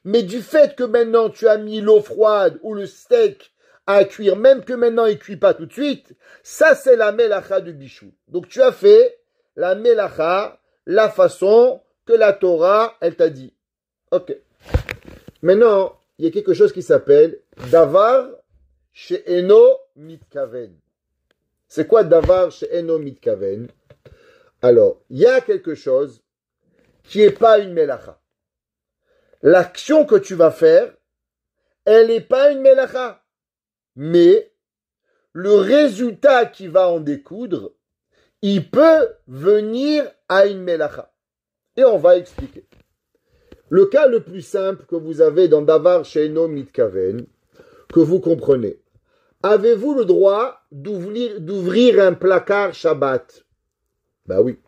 Mais du fait que maintenant, tu as mis l'eau froide ou le steak à cuire, même que maintenant, il cuit pas tout de suite, ça, c'est la melacha du bichoul. Donc, tu as fait la melacha, la façon que la Torah, elle t'a dit. Ok. Maintenant, il y a quelque chose qui s'appelle Davar she'eno mitkaven. C'est quoi Davar she'eno mitkaven? Alors, il y a quelque chose qui n'est pas une melacha. L'action que tu vas faire, elle n'est pas une melacha. Mais le résultat qui va en découdre, il peut venir à une melacha. Et on va expliquer. Le cas le plus simple que vous avez dans Davar she'eno mitkaven, que vous comprenez. Avez-vous le droit d'ouvrir un placard Shabbat? Ben oui.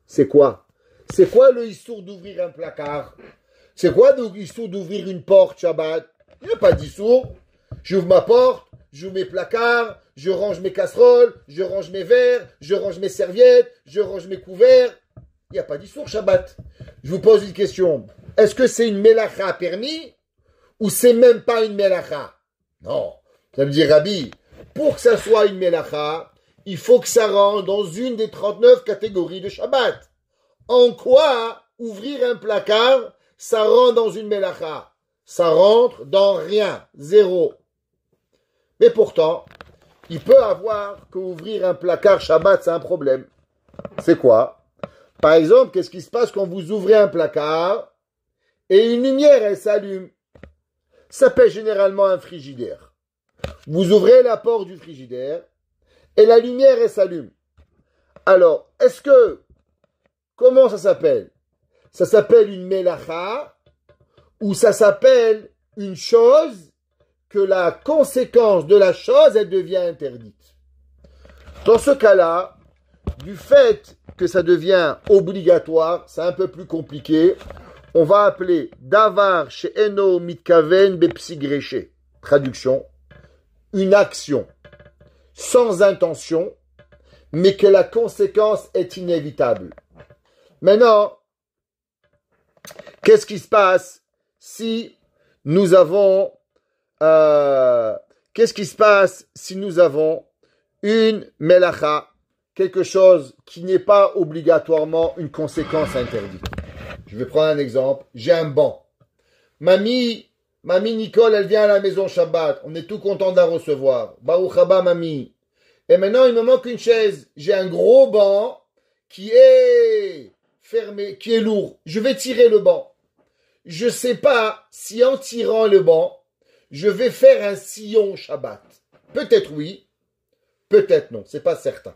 C'est quoi? C'est quoi le issour d'ouvrir un placard? C'est quoi le issour d'ouvrir une porte Shabbat? Il n'y a pas d'issour. J'ouvre ma porte, j'ouvre mes placards, je range mes casseroles, je range mes verres, je range mes serviettes, je range mes couverts. Il n'y a pas d'issour Shabbat. Je vous pose une question. Est-ce que c'est une melacha permis ou c'est même pas une melacha? Non. Ça me dit, Rabbi, pour que ça soit une melacha, il faut que ça rentre dans une des 39 catégories de Shabbat. En quoi ouvrir un placard, ça rentre dans une mélacha? Ça rentre dans rien, zéro. Mais pourtant, il peut avoir qu'ouvrir un placard Shabbat, c'est un problème. C'est quoi? Par exemple, qu'est-ce qui se passe quand vous ouvrez un placard et une lumière, elle s'allume? Ça s'appelle généralement un frigidaire. Vous ouvrez la porte du frigidaire et la lumière, elle s'allume. Alors, comment ça s'appelle? Ça s'appelle une mélacha ou ça s'appelle une chose que la conséquence de la chose, elle devient interdite. Dans ce cas-là, du fait que ça devient obligatoire, c'est un peu plus compliqué, on va appeler davar she'eno mitkaven bepsigreche. Traduction, une action sans intention, mais que la conséquence est inévitable. Maintenant, qu'est-ce qui se passe si nous avons une melacha, quelque chose qui n'est pas obligatoirement une conséquence interdite? Je vais prendre un exemple. J'ai un banc. Mamie Nicole, elle vient à la maison Shabbat. On est tout content de la recevoir. Baruch haba, mamie. Et maintenant, il me manque une chaise. J'ai un gros banc qui est fermé, qui est lourd. Je vais tirer le banc. Je ne sais pas si en tirant le banc, je vais faire un sillon Shabbat. Peut-être oui, peut-être non. C'est pas certain.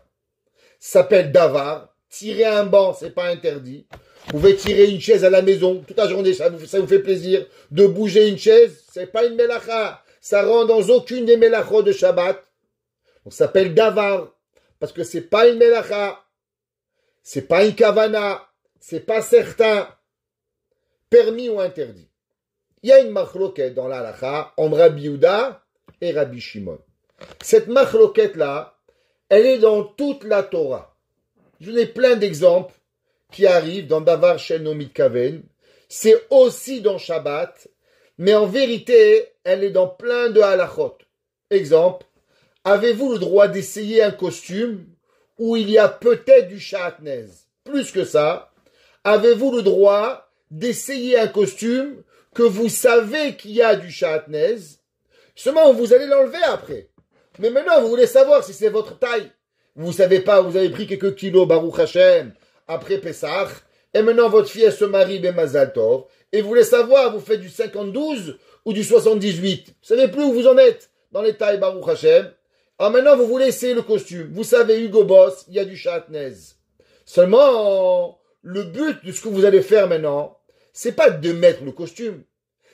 Ça s'appelle davar. Tirer un banc, c'est pas interdit. Vous pouvez tirer une chaise à la maison toute la journée, ça vous fait plaisir de bouger une chaise, c'est pas une melacha. Ça rentre dans aucune des melachot de Shabbat. Donc ça s'appelle davar, parce que c'est pas une melacha, c'est pas une kavana, c'est pas certain, permis ou interdit. Il y a une machloket dans la halacha entre Rabbi Yehuda et Rabbi Shimon. Cette machloket là, elle est dans toute la Torah. Je vous ai plein d'exemples qui arrivent dans Davar She'eno Mitkaven. C'est aussi dans Shabbat, mais en vérité, elle est dans plein de halachot. Exemple, avez-vous le droit d'essayer un costume où il y a peut-être du shatnez? Plus que ça, avez-vous le droit d'essayer un costume que vous savez qu'il y a du shatnez? Seulement, vous allez l'enlever après. Mais maintenant, vous voulez savoir si c'est votre taille. Vous savez pas, vous avez pris quelques kilos, Baruch Hashem, après Pessah, et maintenant votre fille, elle se marie, ben Mazal Tov, et vous voulez savoir, vous faites du 52 ou du 78. Vous savez plus où vous en êtes dans les tailles, Baruch Hashem. Alors maintenant, vous voulez essayer le costume. Vous savez, Hugo Boss, il y a du shatnez. Seulement, le but de ce que vous allez faire maintenant, c'est pas de mettre le costume,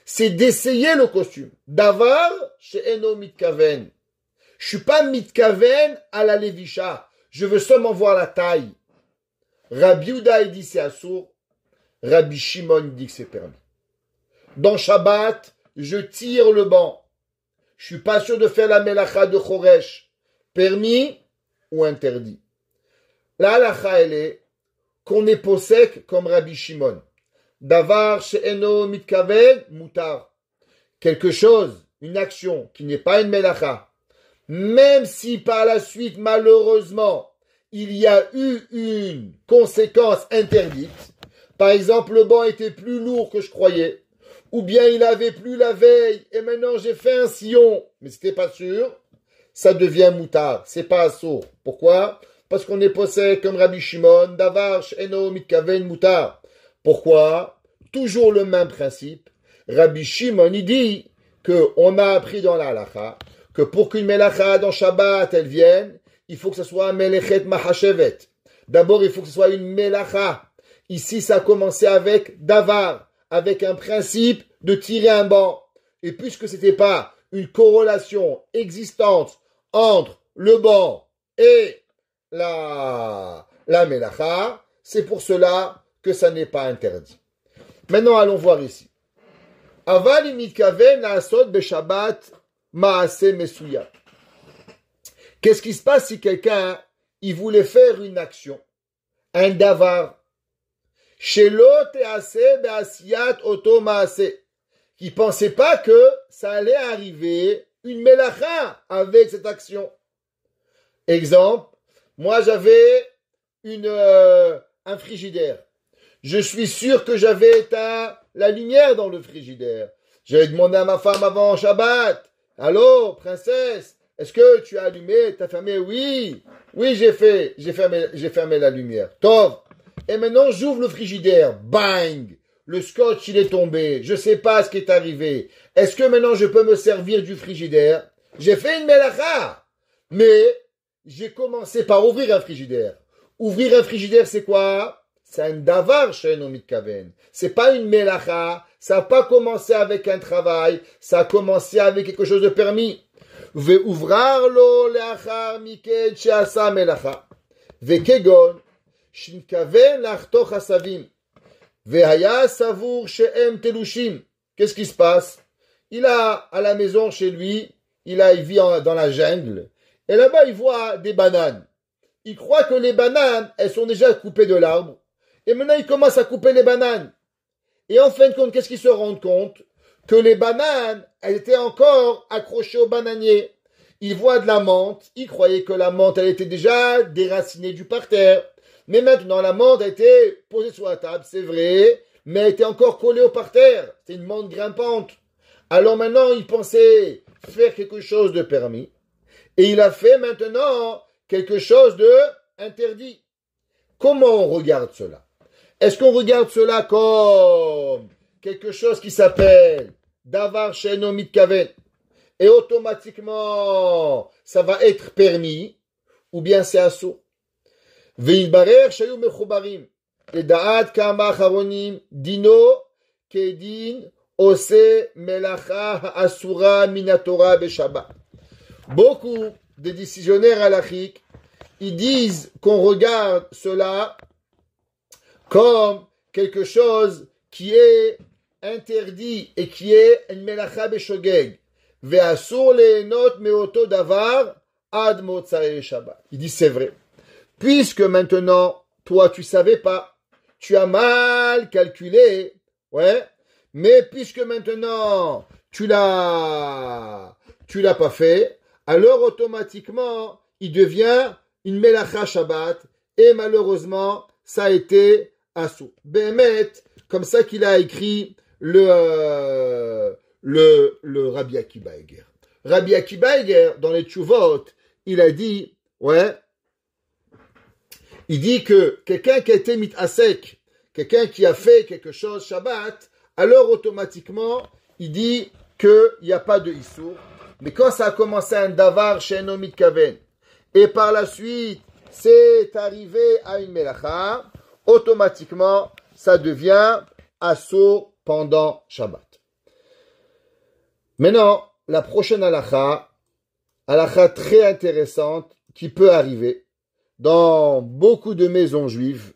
c'est d'essayer le costume. Davar, she'eno mitkaven. Je suis pas mitkaven à la levisha. Je veux seulement voir la taille. Rabbi Yehuda dit c'est assour. Rabbi Shimon dit que c'est permis. Dans Shabbat, je tire le banc. Je suis pas sûr de faire la melacha de Choresh. Permis ou interdit. La halacha, elle est qu'on est posek comme Rabbi Shimon. Davar she'eno mitkaven mutar. Quelque chose, une action qui n'est pas une melacha. Même si par la suite, malheureusement, il y a eu une conséquence interdite, par exemple, le banc était plus lourd que je croyais, ou bien il avait plu la veille, et maintenant j'ai fait un sillon, mais c'était pas sûr, ça devient moutard, c'est pas assour. Pourquoi? Parce qu'on est possède comme Rabbi Shimon, davar she'eno mitkaven moutard. Pourquoi? Toujours le même principe. Rabbi Shimon, il dit qu'on a appris dans la halacha, que pour qu'une melacha dans Shabbat, elle vienne, il faut que ce soit un melechet mahashevet. D'abord, il faut que ce soit une melacha. Ici, ça a commencé avec davar, avec un principe de tirer un banc. Et puisque c'était pas une corrélation existante entre le banc et la melacha, c'est pour cela que ça n'est pas interdit. Maintenant, allons voir ici. Aval mitkaven la'asot beShabbat Maase Mesuya. Qu'est-ce qui se passe si quelqu'un, il voulait faire une action, un davar, shelo tease beasiyat oto maase, qui pensait pas que ça allait arriver une melacha avec cette action. Exemple, moi j'avais un frigidaire. Je suis sûr que j'avais éteint la lumière dans le frigidaire. J'avais demandé à ma femme avant Shabbat. Allô, princesse, est-ce que tu as allumé, t'as fermé? Oui, oui, j'ai fermé la lumière. Tov. Et maintenant, j'ouvre le frigidaire. Bang! Le scotch, il est tombé. Je sais pas ce qui est arrivé. Est-ce que maintenant je peux me servir du frigidaire? J'ai fait une melacha. Mais, j'ai commencé par ouvrir un frigidaire. Ouvrir un frigidaire, c'est quoi? C'est un davar chez un mitkaven. C'est pas une melacha. Ça n'a pas commencé avec un travail. Ça a commencé avec quelque chose de permis. Ve'uvrar lo leachar miken she'asa melacha. Ve'kegon shinkaven lachtoch hasavim. Ve'haya savour she'em telushim. Qu'est-ce qui se passe? Il a, à la maison chez lui, il vit dans la jungle. Et là-bas, il voit des bananes. Il croit que les bananes, elles sont déjà coupées de l'arbre. Et maintenant, il commence à couper les bananes. Et en fin de compte, qu'est-ce qu'il se rend compte? Que les bananes, elles étaient encore accrochées au bananier. Il voit de la menthe. Il croyait que la menthe, elle était déjà déracinée du parterre. Mais maintenant, la menthe a été posée sur la table, c'est vrai, mais elle était encore collée au parterre. C'est une menthe grimpante. Alors maintenant, il pensait faire quelque chose de permis. Et il a fait maintenant quelque chose de interdit. Comment on regarde cela? Est-ce qu'on regarde cela comme quelque chose qui s'appelle Davar She'eino Mitkaven et automatiquement ça va être permis ou bien c'est assourd? Ve'ilbarer shayu mechubarim לדעת כמה אחרונים דינו כדין עושה מלאכה האסורה מן התורה בשבת. Beaucoup de décisionnaires halachiques, ils disent qu'on regarde cela comme quelque chose qui est interdit et qui est une melacha beshogeg. Ve'asur lehenot meoto davar ad motzai Shabbat. Il dit c'est vrai. Puisque maintenant, toi tu savais pas, tu as mal calculé, ouais, mais puisque maintenant tu l'as pas fait, alors automatiquement il devient une melacha Shabbat et malheureusement ça a été assourd. Bémet, comme ça qu'il a écrit le Rabbi Akiba Eger. Rabbi Akiba Eger, dans les Tshuvot, il a dit, ouais, il dit que quelqu'un qui a été mitasek, quelqu'un qui a fait quelque chose Shabbat, alors automatiquement, il dit qu'il n'y a pas de issour. Mais quand ça a commencé un davar chez un mitkaven, et par la suite, c'est arrivé à une melacha, automatiquement, ça devient assour pendant Shabbat. Maintenant, la prochaine halakha très intéressante qui peut arriver dans beaucoup de maisons juives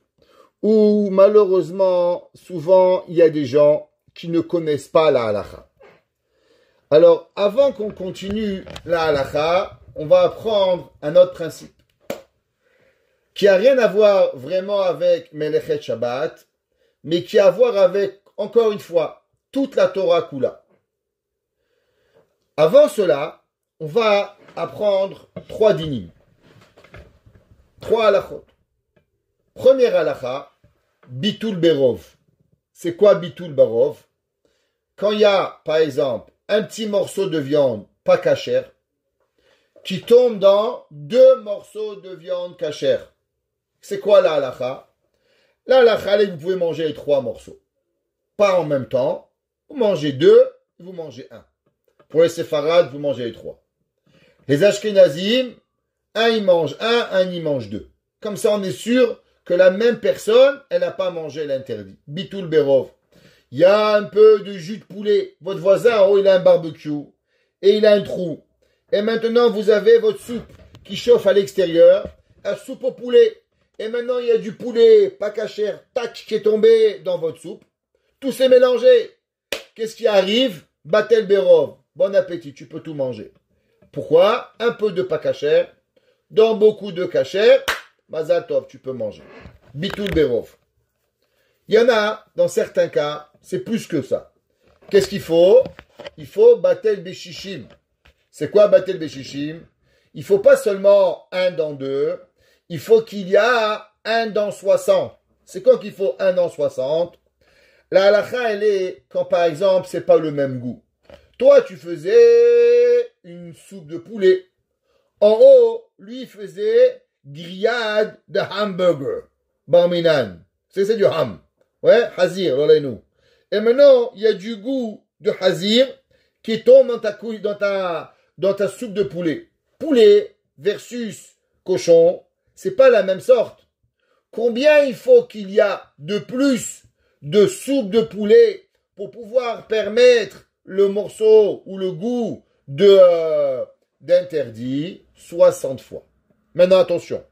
où malheureusement, souvent, il y a des gens qui ne connaissent pas la halakha. Alors, avant qu'on continue la halakha, on va apprendre un autre principe qui a rien à voir vraiment avec Melechet Shabbat, mais qui a à voir avec, encore une fois, toute la Torah Kula. Avant cela, on va apprendre 3 dinim, 3 halachot. Première halakha, Bitul Berov. C'est quoi Bitul Berov? Quand il y a, par exemple, un petit morceau de viande pas cachère qui tombe dans 2 morceaux de viande cachère. C'est quoi la halakha? La halakha, vous pouvez manger les 3 morceaux. Pas en même temps. Vous mangez 2, vous mangez 1. Pour les séfarades, vous mangez les 3. Les ashkenazim, un il mange 1, un il mange 2. Comme ça, on est sûr que la même personne, elle n'a pas mangé l'interdit. Bitul Berov. Il y a un peu de jus de poulet. Votre voisin, en haut, il a un barbecue. Et il a un trou. Et maintenant, vous avez votre soupe qui chauffe à l'extérieur. La soupe au poulet. Et maintenant, il y a du poulet pas cachère, tac, qui est tombé dans votre soupe. Tout s'est mélangé. Qu'est-ce qui arrive? Batel Berov. Bon appétit, tu peux tout manger. Pourquoi? Un peu de pas cachère. Dans beaucoup de cachère, Mazal Tov, tu peux manger. Bitul Berov. Il y en a, dans certains cas, c'est plus que ça. Qu'est-ce qu'il faut? Il faut Batel Beshishim. C'est quoi Batel Beshishim? Il faut pas seulement 1 dans 2. Il faut qu'il y a 1 dans 60. C'est quand qu'il faut 1 an 60. La halakha, elle est quand, par exemple, c'est pas le même goût. Toi, tu faisais une soupe de poulet. En haut, lui faisait grillade de hamburger. Barminan. C'est du ham. Ouais, hazir, nous. Et maintenant, il y a du goût de hazir qui tombe dans ta soupe de poulet. Poulet versus cochon, c'est pas la même sorte. Combien il faut qu'il y a de plus de soupe de poulet pour pouvoir permettre le morceau ou le goût d'interdit 60 fois. Maintenant, attention.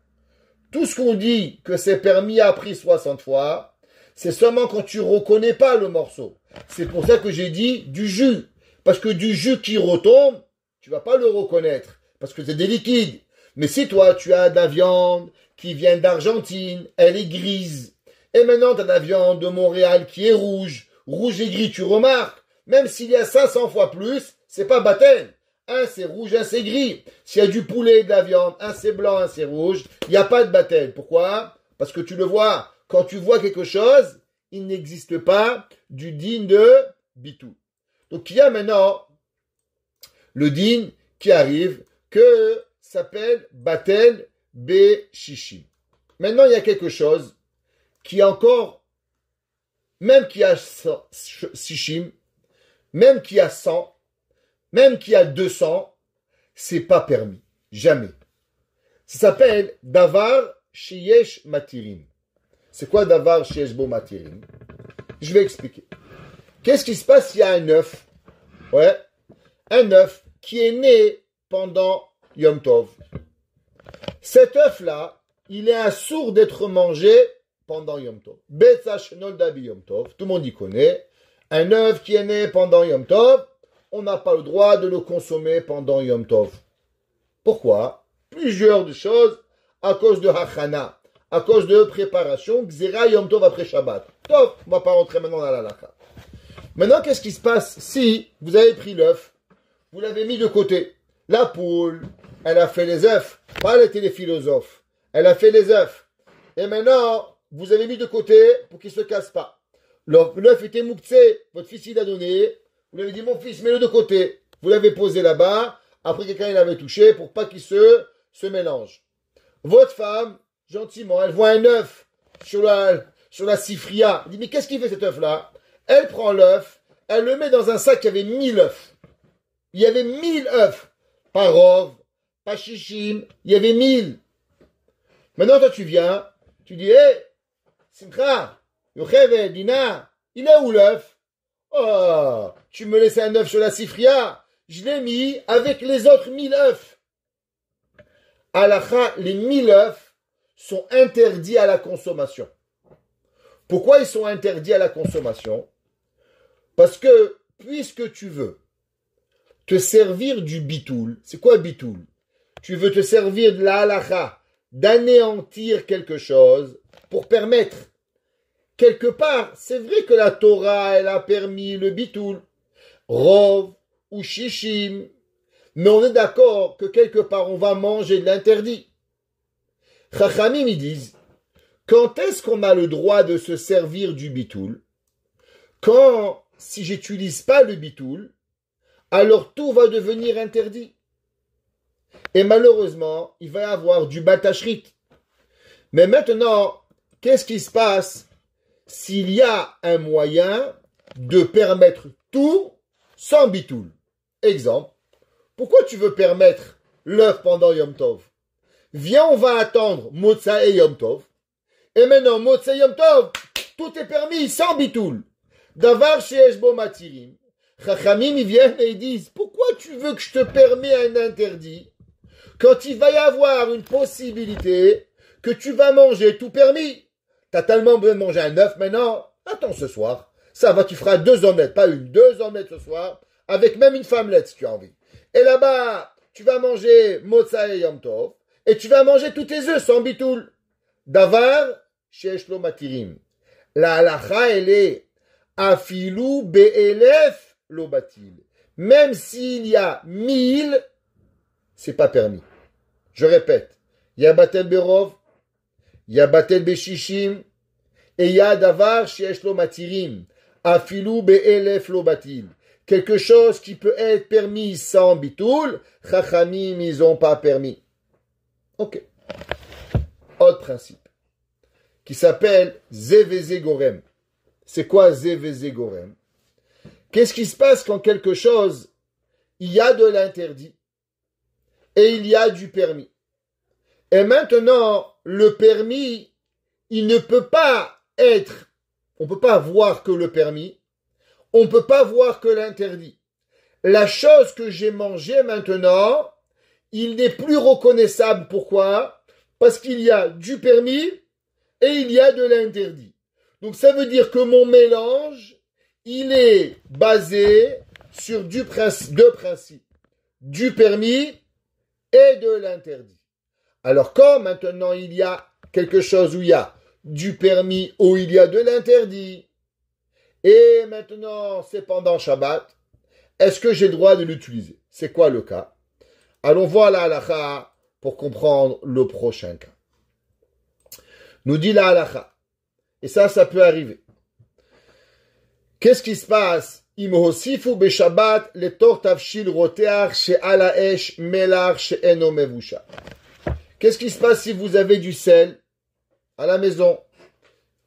Tout ce qu'on dit que c'est permis après 60 fois, c'est seulement quand tu reconnais pas le morceau. C'est pour ça que j'ai dit du jus. Parce que du jus qui retombe, tu vas pas le reconnaître. Parce que c'est des liquides. Mais si toi, tu as de la viande qui vient d'Argentine, elle est grise. Et maintenant, tu as de la viande de Montréal qui est rouge. Rouge et gris, tu remarques. Même s'il y a 500 fois plus, c'est pas baptême. Un c'est rouge, un c'est gris. S'il y a du poulet et de la viande, un c'est blanc, un c'est rouge, il n'y a pas de baptême. Pourquoi? Parce que tu le vois. Quand tu vois quelque chose, il n'existe pas du din de bitou. Donc il y a maintenant le din qui arrive que s'appelle Batel Be-Shishim. Maintenant il y a quelque chose qui est encore, même qui a Shishim, même qui a 100, même qui a 200, c'est pas permis. Jamais. Ça s'appelle Davar Sheyesh Matirim. C'est quoi Davar Sheyesh Bo Matirim? Je vais expliquer. Qu'est-ce qui se passe s'il y a un œuf? Ouais. Un œuf qui est né pendant Yom Tov. Cet œuf-là, il est assourd d'être mangé pendant Yom Tov. Betzash Noldabi Yom Tov. Tout le monde y connaît. Un œuf qui est né pendant Yom Tov, on n'a pas le droit de le consommer pendant Yom Tov. Pourquoi? Plusieurs choses à cause de Hachana, à cause de préparation, Xera Yom Tov après Shabbat. Tov, on ne va pas rentrer maintenant dans la halakha. Maintenant, qu'est-ce qui se passe si vous avez pris l'œuf, vous l'avez mis de côté? La poule, elle a fait les œufs, pas les téléphilosophes, elle a fait les œufs. Et maintenant, vous avez mis de côté pour qu'il ne se casse pas. L'œuf était mouktsé, votre fils il a donné, vous lui avez dit, mon fils, mets-le de côté. Vous l'avez posé là-bas, après quelqu'un l'avait touché pour pas qu'il se mélange. Votre femme, gentiment, elle voit un œuf sur la sifria. Elle dit, mais qu'est-ce qu'il fait cet œuf-là? Elle prend l'œuf, elle le met dans un sac qui avait 1000 œufs. Il y avait 1000 œufs. Pas rov, pas chichim, il y avait 1000. Maintenant, toi, tu viens, tu dis, hé, Simcha, Yocheve, Dina, il est où l'œuf? Oh, tu me laissais un œuf sur la sifria, je l'ai mis avec les autres 1000 œufs. Halakha, les 1000 œufs sont interdits à la consommation. Pourquoi ils sont interdits à la consommation? Parce que, puisque tu veux te servir du bitoul, c'est quoi bitoul? Tu veux te servir de la halakha, d'anéantir quelque chose pour permettre. Quelque part, c'est vrai que la Torah, elle a permis le bitoul, rov ou shishim, mais on est d'accord que quelque part, on va manger de l'interdit. Chachamim, ils disent, quand est-ce qu'on a le droit de se servir du bitoul? Quand, si j'utilise pas le bitoul, alors tout va devenir interdit. Et malheureusement, il va y avoir du batashrit. Mais maintenant, qu'est-ce qui se passe s'il y a un moyen de permettre tout sans bitoul? Exemple, pourquoi tu veux permettre l'œuf pendant Yom Tov? Viens, on va attendre Motza et Yom Tov. Et maintenant, Motza et Yom Tov, tout est permis sans bitoul. Davar sheyesh bo matirim. Chachamim, ils viennent et ils disent, pourquoi tu veux que je te permets un interdit quand il va y avoir une possibilité que tu vas manger tout permis? T'as tellement besoin de manger un œuf maintenant. Attends ce soir. Ça va, tu feras 2 omelettes, pas une, 2 omelettes ce soir, avec même une femmelette si tu as envie. Et là-bas, tu vas manger Motza et Yom Tov, et tu vas manger tous tes œufs sans bitoul. Davar, sheyesh lo matirim. La halakha, elle est afilu be'elef lo batil. Même s'il y a 1000, c'est pas permis. Je répète, il y a batel berov, il y a batel beshishim, Et il y a davar sheyesh lo matirim. Afilu be'elef lo batil. Quelque chose qui peut être permis sans bitoul, chachamim, ils n'ont pas permis. Ok. Autre principe, qui s'appelle zeveze gorem. C'est quoi zeveze gorem? Qu'est-ce qui se passe quand quelque chose, il y a de l'interdit et il y a du permis? Et maintenant, le permis, il ne peut pas être, on ne peut pas voir que le permis, on ne peut pas voir que l'interdit. La chose que j'ai mangée maintenant, il n'est plus reconnaissable. Pourquoi? Parce qu'il y a du permis et il y a de l'interdit. Donc ça veut dire que mon mélange, il est basé sur deux principes. Du permis et de l'interdit. Alors comme maintenant il y a quelque chose où il y a du permis, où il y a de l'interdit, et maintenant c'est pendant Shabbat, est-ce que j'ai le droit de l'utiliser? C'est quoi le cas? Allons voir la halakha pour comprendre le prochain cas. Nous dit la halakha, et ça peut arriver. Qu'est-ce qui se passe? Imhosifu beshabbat le tortavshil roteach she'ala esh melach she'eno mevusha. Qu'est-ce qui se passe si vous avez du sel à la maison?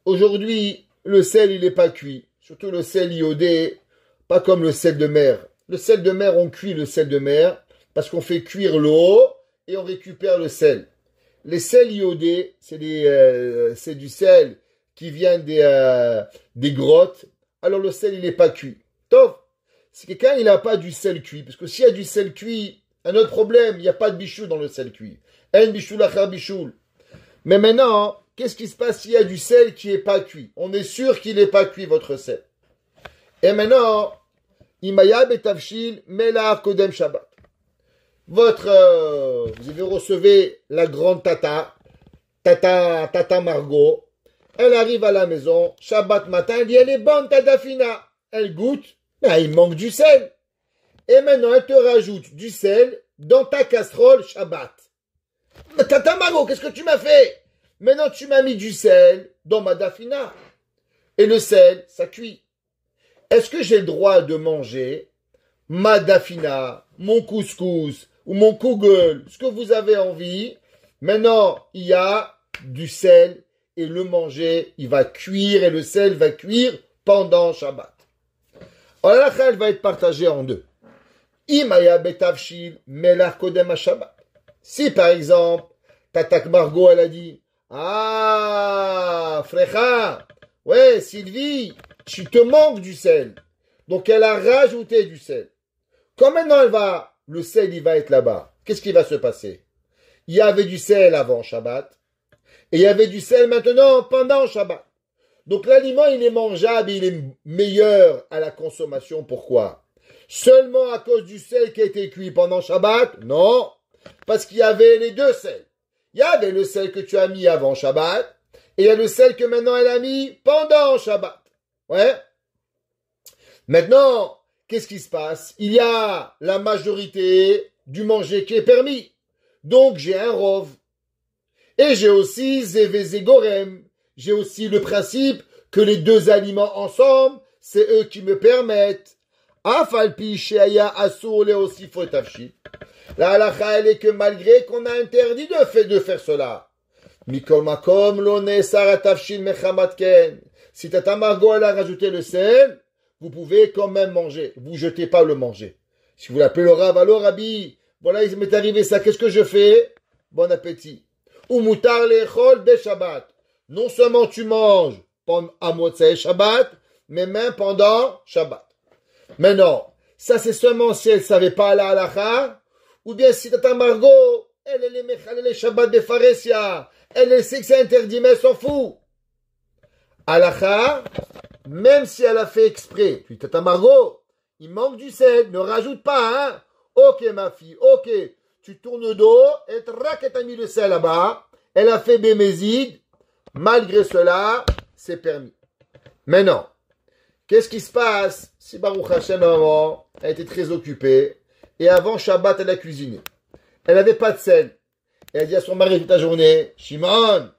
Aujourd'hui, le sel, il n'est pas cuit. Surtout le sel iodé, pas comme le sel de mer. Le sel de mer, on cuit le sel de mer parce qu'on fait cuire l'eau et on récupère le sel. Les sels iodés, c'est du sel qui vient des grottes. Alors le sel, il n'est pas cuit. Top. Si quelqu'un, il n'a pas du sel cuit, parce que s'il y a du sel cuit, un autre problème, il n'y a pas de bichoul dans le sel cuit. En bichoul achar bichoul. Mais maintenant, qu'est-ce qui se passe s'il y a du sel qui n'est pas cuit? On est sûr qu'il n'est pas cuit, votre sel. Et maintenant, imaya betavshil melar kodem shabbat. Vous avez recevé la grande tata Margot. Elle arrive à la maison, Shabbat matin, elle dit, elle est bonne, tadafina. Elle goûte, mais il manque du sel. Et maintenant, elle te rajoute du sel dans ta casserole Shabbat. Tata Margot, qu'est-ce que tu m'as fait? Maintenant, tu m'as mis du sel dans ma dafina. Et le sel, ça cuit. Est-ce que j'ai le droit de manger ma dafina, mon couscous ou mon kugel, ce que vous avez envie? Maintenant, il y a du sel et le manger, il va cuire et le sel va cuire pendant Shabbat. Alors, la elle va être partagée en deux. Imaya betavshil melach kodem Shabbat. Si par exemple, Tata Margot, elle a dit, ah, frère, ouais, Sylvie, tu te manques du sel. Donc elle a rajouté du sel. Quand maintenant le sel, il va être là-bas. Qu'est-ce qui va se passer? Il y avait du sel avant Shabbat. Et il y avait du sel maintenant pendant Shabbat. Donc l'aliment, il est mangeable, il est meilleur à la consommation. Pourquoi? Seulement à cause du sel qui a été cuit pendant Shabbat? Non. Parce qu'il y avait les deux sels. Il y avait le sel que tu as mis avant Shabbat. Et il y a le sel que maintenant elle a mis pendant Shabbat. Ouais. Maintenant, qu'est-ce qui se passe? Il y a la majorité du manger qui est permis. Donc j'ai un rov. Et j'ai aussi zeveze gorem. J'ai aussi le principe que les deux aliments ensemble, c'est eux qui me permettent. Afalpi sheaya asur le aussi fotavshi. La halakha, elle est que malgré qu'on a interdit de faire cela. Mikol makom lo nesar atavshil mechamatken. Si Tata Margot, elle a rajouté le sel, vous pouvez quand même manger. Vous jetez pas le manger. Si vous l'appelez le Rav, alors Rabbi, voilà, il m'est arrivé ça, qu'est-ce que je fais? Bon appétit. Ou mutar lechol be Shabbat. Non seulement tu manges à Motzei Shabbat, mais même pendant Shabbat. Mais non, ça c'est seulement si elle savait pas la halakha, ou bien si Tata Margot, elle est les Shabbat de Pharesia, elle sait que c'est interdit, mais elle s'en fout. Halakha, même si elle a fait exprès, puis Tata Margot, il manque du sel, ne rajoute pas, hein. Ok ma fille, ok, tu tournes le dos, et trac, elle t'a mis le sel là-bas, elle a fait bémézide, malgré cela, c'est permis. Maintenant, qu'est-ce qui se passe si Baruch Hashem, maman, elle était très occupée, et avant Shabbat, elle a cuisiné. Elle n'avait pas de sel. Elle a dit à son mari toute la journée, Shimon,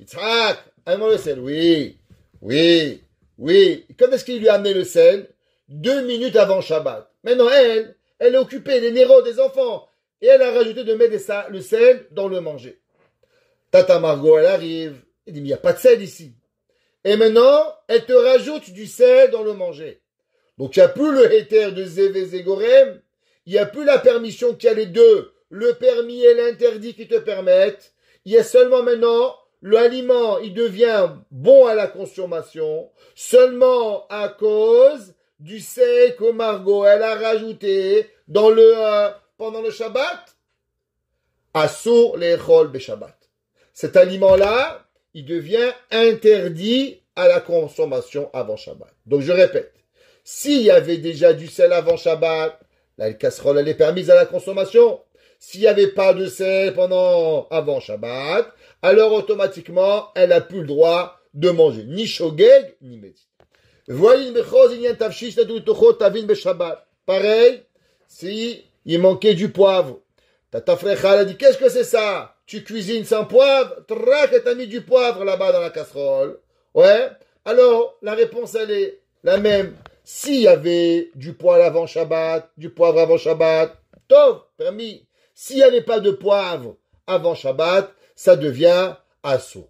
Yitzhak, amène-moi le sel. Oui. Oui, oui. Quand est-ce qu'il lui a amené le sel? 2 minutes avant Shabbat. Maintenant, elle est occupée, les néros des enfants. Et elle a rajouté de mettre le sel dans le manger. Tata Margot, elle arrive. Elle dit, mais il n'y a pas de sel ici. Et maintenant, elle te rajoute du sel dans le manger. Donc, il n'y a plus le héter de Zévé Zégorem. Il n'y a plus la permission qu'il y a les deux. Le permis et l'interdit qui te permettent. Il y a seulement maintenant, l'aliment, il devient bon à la consommation. Seulement à cause du sel que Margot, elle a rajouté pendant le Shabbat. Assour l'échol be Shabbat. Cet aliment-là, il devient interdit à la consommation avant Shabbat. Donc je répète, s'il y avait déjà du sel avant Shabbat, la casserole elle est permise à la consommation. S'il n'y avait pas de sel avant Shabbat, alors automatiquement, elle n'a plus le droit de manger ni shogeg, ni médit. Pareil, si il manquait du poivre. Tata Frecha, elle a dit, qu'est-ce que c'est ça? Tu cuisines sans poivre? Trac, et t'as mis du poivre là-bas dans la casserole. Ouais. Alors, la réponse, elle est la même. S'il y avait du poivre avant Shabbat, top, permis. S'il n'y avait pas de poivre avant Shabbat, ça devient assour.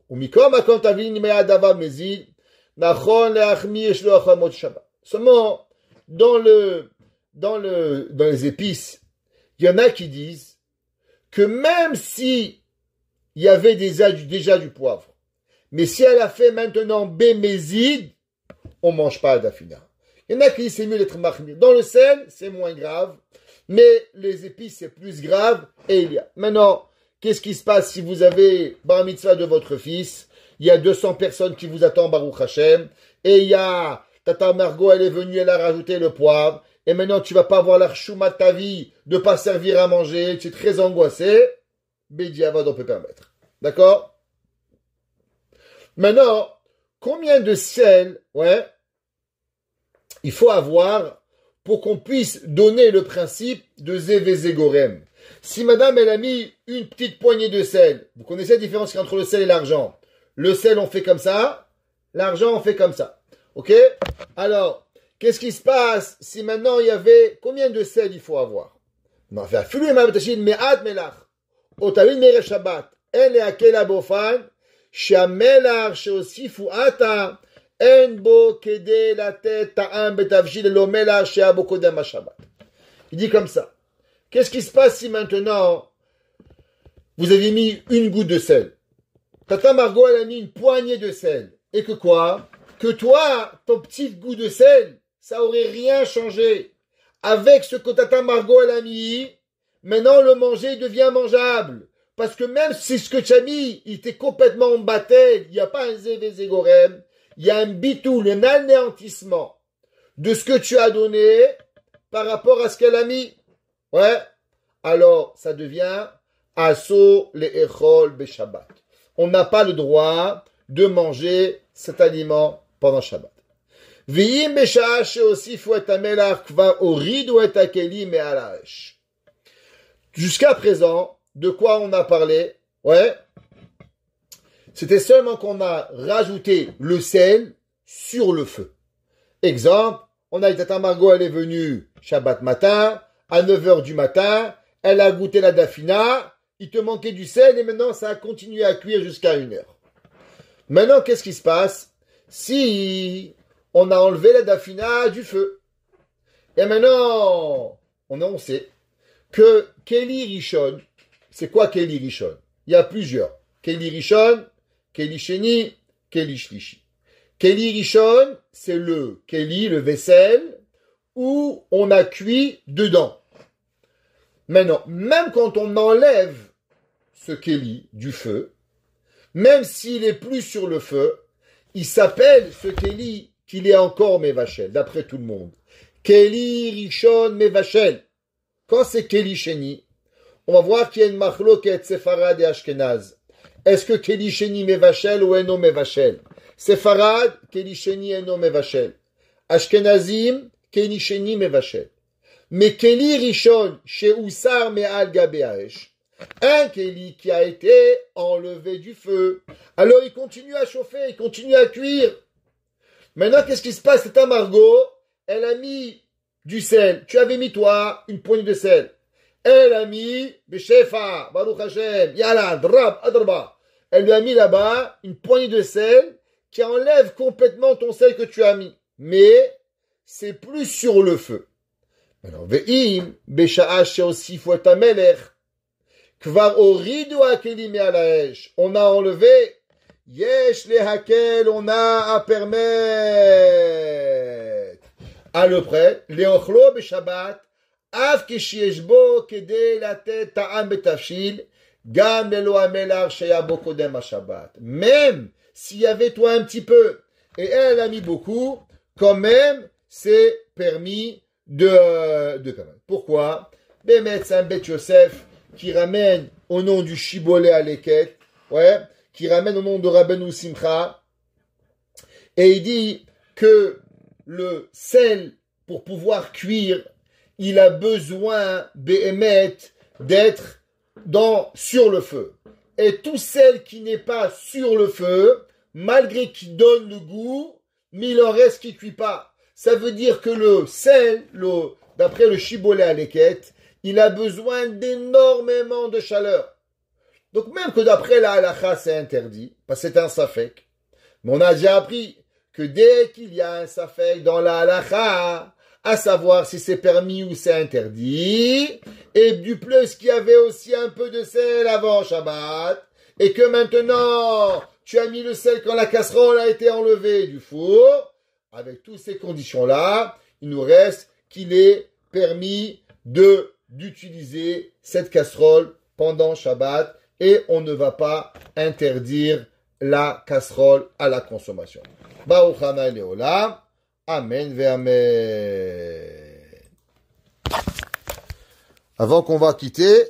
Seulement, dans les épices, il y en a qui disent que même si il y avait déjà du poivre, mais si elle a fait maintenant bémézide, on mange pas d'afina. Il y en a qui disent c'est mieux d'être mahmir. Dans le sel, c'est moins grave, mais les épices, c'est plus grave, et il y a. Maintenant, qu'est-ce qui se passe si vous avez bar mitzvah de votre fils? Il y a 200 personnes qui vous attendent, Baruch Hashem, et il y a Tata Margot, elle est venue, elle a rajouté le poivre, et maintenant tu vas pas avoir la chouma de ta vie de pas servir à manger, tu es très angoissé, Bédiavad, on peut permettre. D'accord? Maintenant, combien de sel, il faut avoir pour qu'on puisse donner le principe de Zévé Zégorem? Si madame, elle a mis une petite poignée de sel, vous connaissez la différence entre le sel et l'argent? Le sel, on fait comme ça, l'argent, on fait comme ça. Ok? Alors, qu'est-ce qui se passe si maintenant il y avait, combien de sel il faut avoir? שהמלח שהוסיפו עתה אין בו כדי לתת טעם בתבשיל ללא מלח שהיה בו קודם השבת. Il dit comme ça. Qu'est-ce qui se passe si maintenant vous avez mis une goutte de sel? Tata Margot, elle a mis une poignée de sel. Et que quoi? Que toi, ton petit goût de sel, ça aurait rien changé. Avec ce que Tata Margot, elle a mis, maintenant le manger devient mangeable. Parce que même si ce que tu as mis, il était complètement embatté, il n'y a pas un Zévé Zégorem, il y a un bitoul, un anéantissement de ce que tu as donné par rapport à ce qu'elle a mis. Ouais. Alors, ça devient Asso le Echol be Shabbat. On n'a pas le droit de manger cet aliment pendant Shabbat. V'im besha'a she'osifu et hamelach kvar horidu et hakelim me'al ha'esh. Jusqu'à présent, de quoi on a parlé? C'était seulement qu'on a rajouté le sel sur le feu. Exemple, on a dit Tata Margot, elle est venue Shabbat matin, à 9h du matin, elle a goûté la dafina, il te manquait du sel et maintenant ça a continué à cuire jusqu'à 1h. Maintenant, qu'est-ce qui se passe si on a enlevé la dafina du feu? Et maintenant, on sait que Keli Rishon, c'est quoi Keli Rishon? Il y a plusieurs. Keli Rishon, Keli Sheni, Keli Shlishi. Keli Rishon, c'est le Keli, le vaisselle, où on a cuit dedans. Maintenant, même quand on enlève ce Keli du feu, même s'il est plus sur le feu, il s'appelle ce Keli qu'il est encore Mevachel, d'après tout le monde. Keli Rishon Mevachel. Quand c'est Keli Sheni, on va voir qu'il y a une machloket Sefarad et Ashkenaz. Est-ce que Keli Sheni Mevachel ou Eno Mevachel? Sefarad, Keli Sheni Eno Mevachel. Ashkenazim, Keli Sheni Mevachel. Mais Keli Rishon, chez Oussar Me'al Gabe Haesh, un Keli qui a été enlevé du feu. Alors il continue à chauffer, il continue à cuire. Maintenant, qu'est-ce qui se passe? C'est un Margot, elle a mis du sel. Tu avais mis, toi, une poignée de sel. Elle a mis, Beshefa, Baruch Hashem, Yala, Drab, Adraba. Elle lui a mis là-bas une poignée de sel qui enlève complètement ton sel que tu as mis. Mais, c'est plus sur le feu. Alors, Ve'im, Besha'a Sheosif Wetamelech, Kvar Oridu Akelim Yalaesh. On a enlevé, Yesh Lehakel, on a à permettre. À le près, Leochlo Beshabbat, Av Keshiesh Bo, Kede Latet Ta'am Betafshil, Gam Lelo Amelar Sheyabo Kodem HaShabbat. Même s'il y avait toi un petit peu, et elle a mis beaucoup, quand même, c'est permis de permettre. Pourquoi? Bémet, c'est un Bet Yosef qui ramène au nom du Shibolé à l'Eket, ouais, qui ramène au nom de Rabbeinu Simcha, et il dit que le sel, pour pouvoir cuire, il a besoin, Bémet, d'être sur le feu. Et tout sel qui n'est pas sur le feu, malgré qu'il donne le goût, mais il en reste qui cuit pas. Ça veut dire que le sel, d'après le Shibolé à l'Eket, il a besoin d'énormément de chaleur. Donc même que d'après la halakha, c'est interdit, parce que c'est un safek. Mais on a déjà appris que dès qu'il y a un safek dans la halakha, à savoir si c'est permis ou c'est interdit, et du plus qu'il y avait aussi un peu de sel avant Shabbat, et que maintenant, tu as mis le sel quand la casserole a été enlevée du four, avec toutes ces conditions-là, il nous reste qu'il est permis d'utiliser cette casserole pendant Shabbat, et on ne va pas interdire la casserole à la consommation. Baruch Hana Leolam. Amen ve amen. Avant qu'on va quitter,